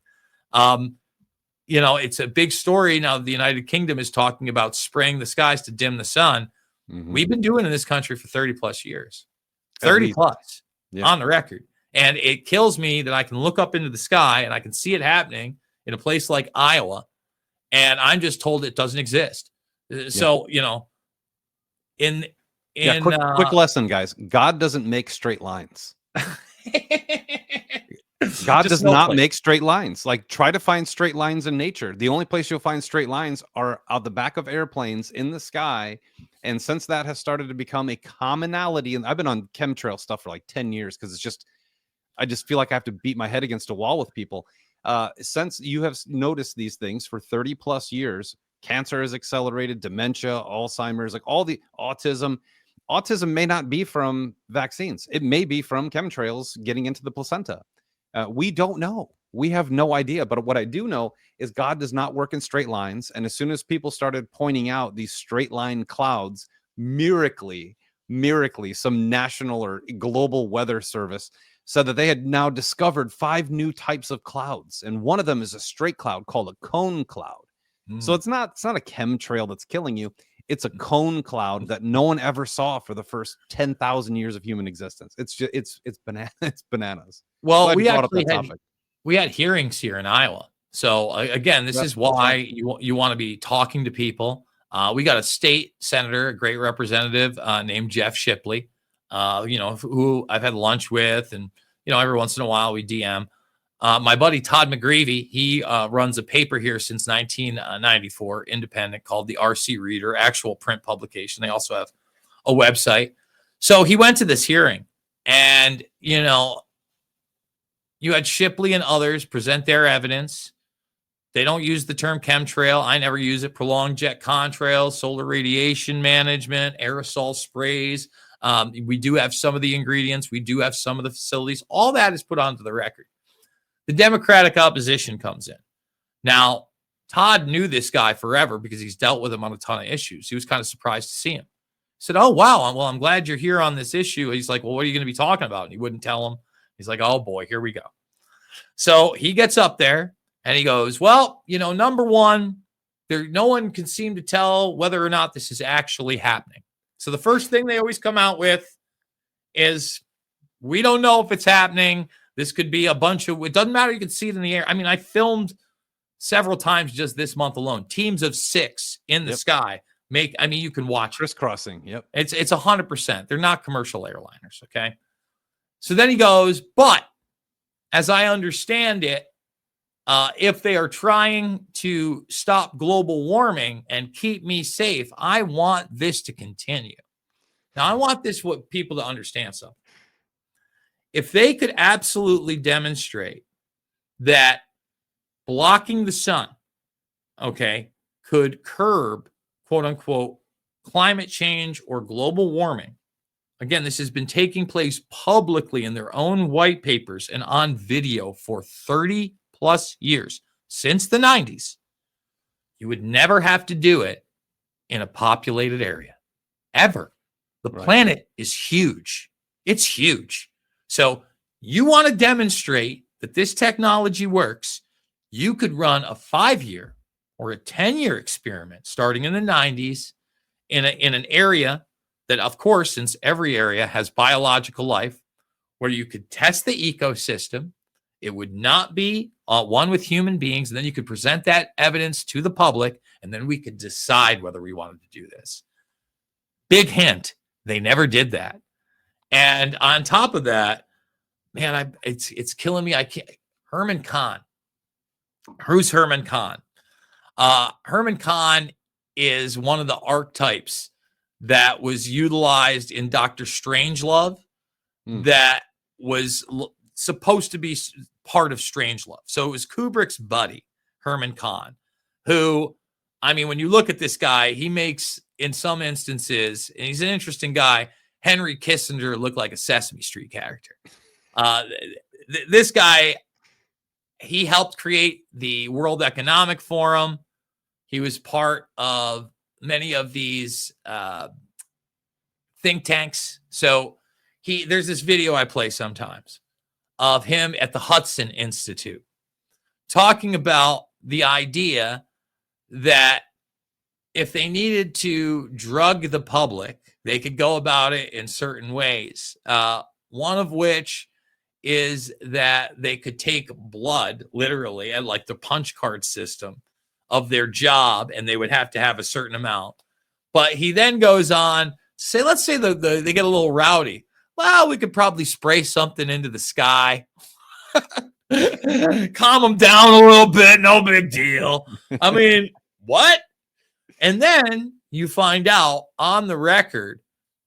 You know, it's a big story now. The United Kingdom is talking about spraying the skies to dim the sun. We've been doing it in this country for 30 plus years, 30 plus on the record. And it kills me that I can look up into the sky and I can see it happening in a place like Iowa, and I'm just told it doesn't exist. So, in quick lesson, guys. God doesn't make straight lines. God does not make straight lines. Like, try to find straight lines in nature. The only place you'll find straight lines are out the back of airplanes in the sky. And since that has started to become a commonality, and I've been on chemtrail stuff for like 10 years because I just feel like I have to beat my head against a wall with people. Since you have noticed these things for 30 plus years, cancer has accelerated, dementia, Alzheimer's, like all the autism. Autism may not be from vaccines. It may be from chemtrails getting into the placenta. We don't know. We have no idea. But what I do know is God does not work in straight lines. And as soon as people started pointing out these straight line clouds, miraculously, some national or global weather service said that they had now discovered 5 new types of clouds. And one of them is a straight cloud called a cone cloud. So it's not a chemtrail that's killing you. It's a cone cloud that no one ever saw for the first 10,000 years of human existence. It's just, it's bananas. Well, we had hearings here in Iowa. So again, this is why you want to be talking to people. We got a state senator, a great representative named Jeff Shipley, who I've had lunch with, and every once in a while we DM. My buddy Todd McGreevy, he runs a paper here since 1994, independent, called the RC Reader, actual print publication. They also have a website. So he went to this hearing, and you had Shipley and others present their evidence. They don't use the term chemtrail. I never use it. Prolonged jet contrails, solar radiation management, aerosol sprays. We do have some of the ingredients. We do have some of the facilities. All that is put onto the record. The Democratic opposition comes in. Now, Todd knew this guy forever because he's dealt with him on a ton of issues. He was kind of surprised to see him. He said, "Oh, wow. Well, I'm glad you're here on this issue." He's like, "Well, what are you going to be talking about?" And he wouldn't tell him. He's like, "Oh, boy, here we go." So he gets up there and he goes, "Well, number one, no one can seem to tell whether or not this is actually happening." So the first thing they always come out with is, "We don't know if it's happening. This could be a bunch of, it doesn't matter. You can see it in the air." I mean, I filmed several times just this month alone, teams of 6 in the sky. You can watch crisscrossing. Yep. It's 100%. They're not commercial airliners. Okay. So then he goes, "But as I understand it, if they are trying to stop global warming and keep me safe, I want this to continue." Now, I want people to understand something. If they could absolutely demonstrate that blocking the sun, could curb, quote unquote, climate change or global warming. Again, this has been taking place publicly in their own white papers and on video for 30 plus years, since the 90s. You would never have to do it in a populated area, ever. The planet is huge. It's huge. So you want to demonstrate that this technology works, you could run a 5-year or a 10-year experiment starting in the 90s in an area that, of course, since every area has biological life, where you could test the ecosystem. It would not be one with human beings. And then you could present that evidence to the public, and then we could decide whether we wanted to do this. Big hint, they never did that. And on top of that, man, it's killing me. I can't. Herman Kahn. Who's Herman Kahn? Herman Kahn is one of the archetypes that was utilized in Dr. Strangelove that was supposed to be part of Strangelove. So it was Kubrick's buddy, Herman Kahn, who, when you look at this guy, he makes, in some instances, and he's an interesting guy, Henry Kissinger look like a Sesame Street character. This guy, he helped create the World Economic Forum. He was part of many of these think tanks. So there's this video I play sometimes of him at the Hudson Institute talking about the idea that if they needed to drug the public, they could go about it in certain ways. One of which is that they could take blood, literally, and like the punch card system of their job, and they would have to have a certain amount. But he then goes on, say, let's say they get a little rowdy. Well, we could probably spray something into the sky. Calm them down a little bit, no big deal. I mean, what? And then you find out on the record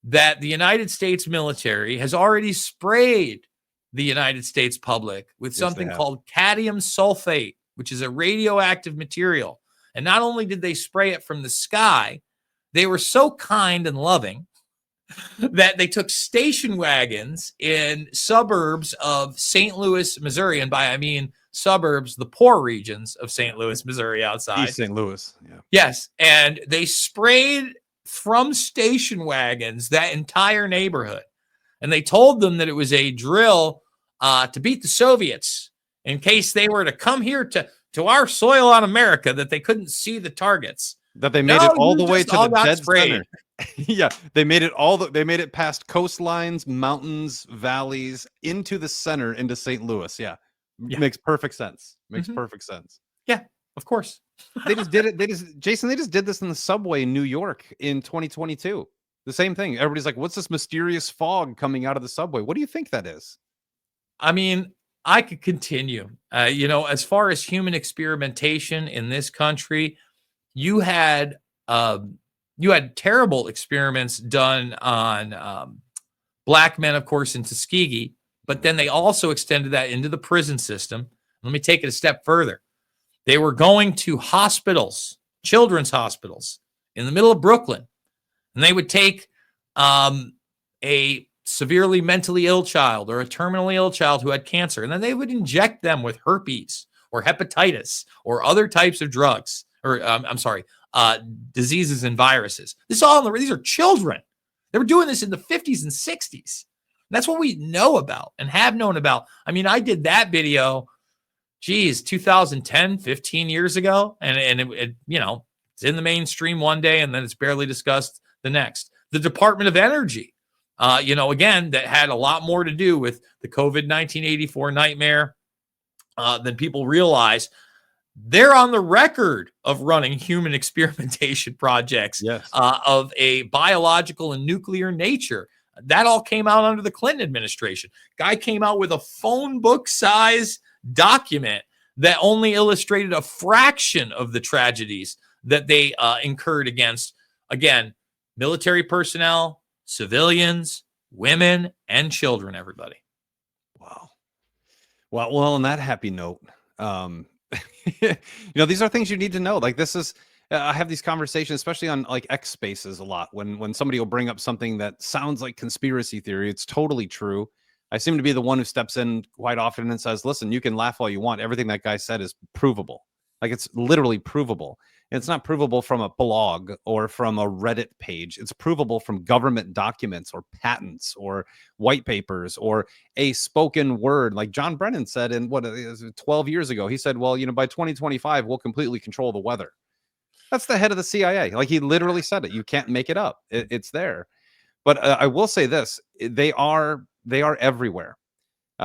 that the United States military has already sprayed the United States public with something called cadmium sulfate, which is a radioactive material. And not only did they spray it from the sky, they were so kind and loving that they took station wagons in suburbs of St. Louis, Missouri. And by I mean suburbs, the poor regions of St. Louis, Missouri outside. East St. Louis. Yeah. Yes. And they sprayed from station wagons that entire neighborhood. And they told them that it was a drill to beat the Soviets in case they were to come here to our soil on America, that they couldn't see the targets. That they made it all the way to the dead center. Yeah, they made it past coastlines, mountains, valleys, into the center, into St. Louis. Yeah. Makes perfect sense. Makes perfect sense. Yeah, of course. They just did it. Jason, they just did this in the subway in New York in 2022. The same thing. Everybody's like, what's this mysterious fog coming out of the subway? What do you think that is? I mean, I could continue. As far as human experimentation in this country, you had terrible experiments done on black men, of course, in Tuskegee, but then they also extended that into the prison system. Let me take it a step further. They were going to hospitals, children's hospitals in the middle of Brooklyn, and they would take a severely mentally ill child or a terminally ill child who had cancer, and then they would inject them with herpes or hepatitis or other types of drugs, or diseases and viruses. These are children. They were doing this in the 50s and 60s. That's what we know about and have known about. I mean, I did that video, 2010, 15 years ago. And it's in the mainstream one day, and then it's barely discussed the next. The Department of Energy, again, that had a lot more to do with the COVID 1984 nightmare than people realize. They're on the record of running human experimentation projects of a biological and nuclear nature. That all came out under the Clinton administration. Guy came out with a phone book size document that only illustrated a fraction of the tragedies that they incurred against, again, military personnel, civilians, women, and children, everybody. Wow. Well, on that happy note, these are things you need to know. Like, this is, I have these conversations, especially on like X Spaces a lot, when somebody will bring up something that sounds like conspiracy theory. It's totally true. I seem to be the one who steps in quite often and says, listen, you can laugh all you want. Everything that guy said is provable. Like, it's literally provable. And it's not provable from a blog or from a Reddit page. It's provable from government documents or patents or white papers or a spoken word. Like John Brennan said 12 years ago, he said, well, by 2025, we'll completely control the weather. That's the head of the CIA. Like, he literally said it. You can't make it up. It's there. But I will say this, they are everywhere.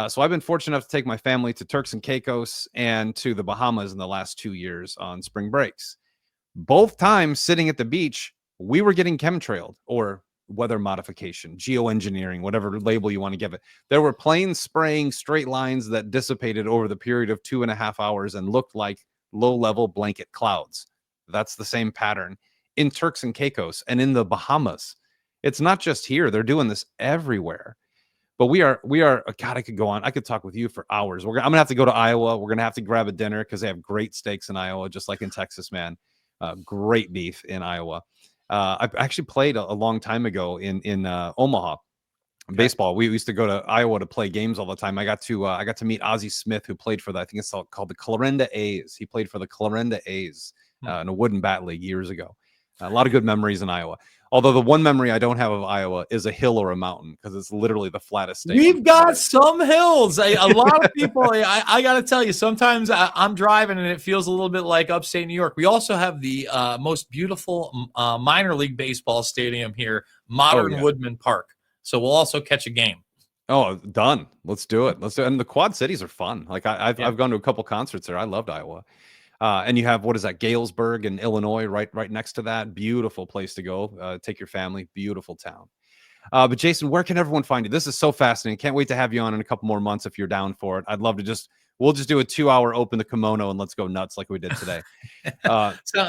So I've been fortunate enough to take my family to Turks and Caicos and to the Bahamas in the last 2 years on spring breaks. Both times sitting at the beach, we were getting chemtrailed or weather modification, geoengineering, whatever label you want to give it. There were planes spraying straight lines that dissipated over the period of 2.5 hours and looked like low-level blanket clouds. That's the same pattern in Turks and Caicos and in the Bahamas. It's not just here. They're doing this everywhere. But we are, God, I could go on. I could talk with you for hours. I'm going to have to go to Iowa. We're going to have to grab a dinner because they have great steaks in Iowa, just like in Texas, man. Great beef in Iowa. I actually played a long time ago in Omaha. Baseball. We used to go to Iowa to play games all the time. I got to meet Ozzie Smith, who played for I think it's called the Clarinda A's. He played for the Clarinda A's in a wooden bat league years ago. A lot of good memories in Iowa. Although the one memory I don't have of Iowa is a hill or a mountain, because it's literally the flattest state. We've got some hills. A lot of people, I got to tell you, sometimes I'm driving and it feels a little bit like upstate New York. We also have the most beautiful minor league baseball stadium here, Modern Woodman Park. So we'll also catch a game. Oh, done. Let's do it. Let's do it. And the Quad Cities are fun. Like Yeah. I've gone to a couple concerts there. I loved Iowa. And you have, what is that, Galesburg in Illinois, right next to that. Beautiful place to go. Take your family. Beautiful town. But Jason, where can everyone find you? This is so fascinating. Can't wait to have you on in a couple more months if you're down for it. I'd love to we'll just do a 2-hour open the kimono and let's go nuts like we did today.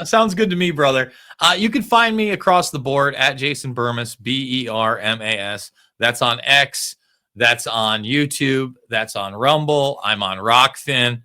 Sounds good to me, brother. You can find me across the board at Jason Bermas, Bermas. That's on X. That's on YouTube. That's on Rumble. I'm on Rockfin.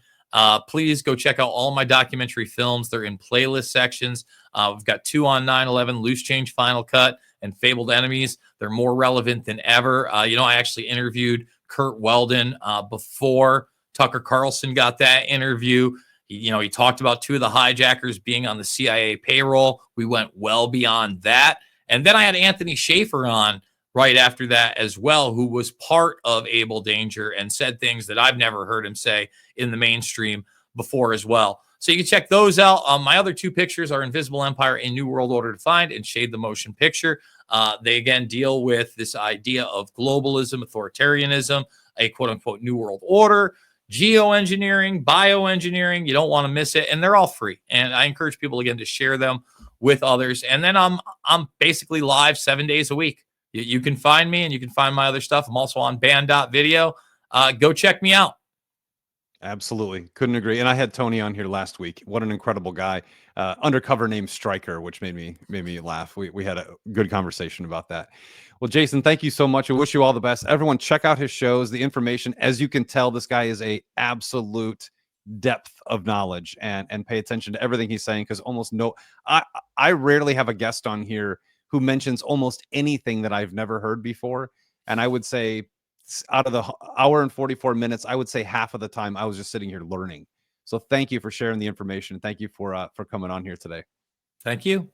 Please go check out all my documentary films. They're in playlist sections. We've got 2 on 9/11, Loose Change Final Cut, and Fabled Enemies. They're more relevant than ever. I actually interviewed Kurt Weldon before Tucker Carlson got that interview. He talked about 2 of the hijackers being on the CIA payroll. We went well beyond that. And then I had Anthony Schaefer on right after that as well, who was part of Able Danger and said things that I've never heard him say in the mainstream before as well. So you can check those out. My other 2 pictures are Invisible Empire and New World Order Defined and Shade the Motion Picture. They, again, deal with this idea of globalism, authoritarianism, a quote-unquote New World Order, geoengineering, bioengineering. You don't want to miss it. And they're all free. And I encourage people, again, to share them with others. And then I'm basically live 7 days a week. You can find me and you can find my other stuff. I'm also on band.video. Go check me out. Absolutely. Couldn't agree. And I had Tony on here last week. What an incredible guy. Undercover named Striker, which made me laugh. We had a good conversation about that. Well, Jason, thank you so much. I wish you all the best. Everyone, check out his shows, the information. As you can tell, this guy is a absolute depth of knowledge, and pay attention to everything he's saying, because I rarely have a guest on here who mentions almost anything that I've never heard before. And I would say out of the hour and 44 minutes, I would say half of the time I was just sitting here learning. So thank you for sharing the information. Thank you for coming on here today. Thank you.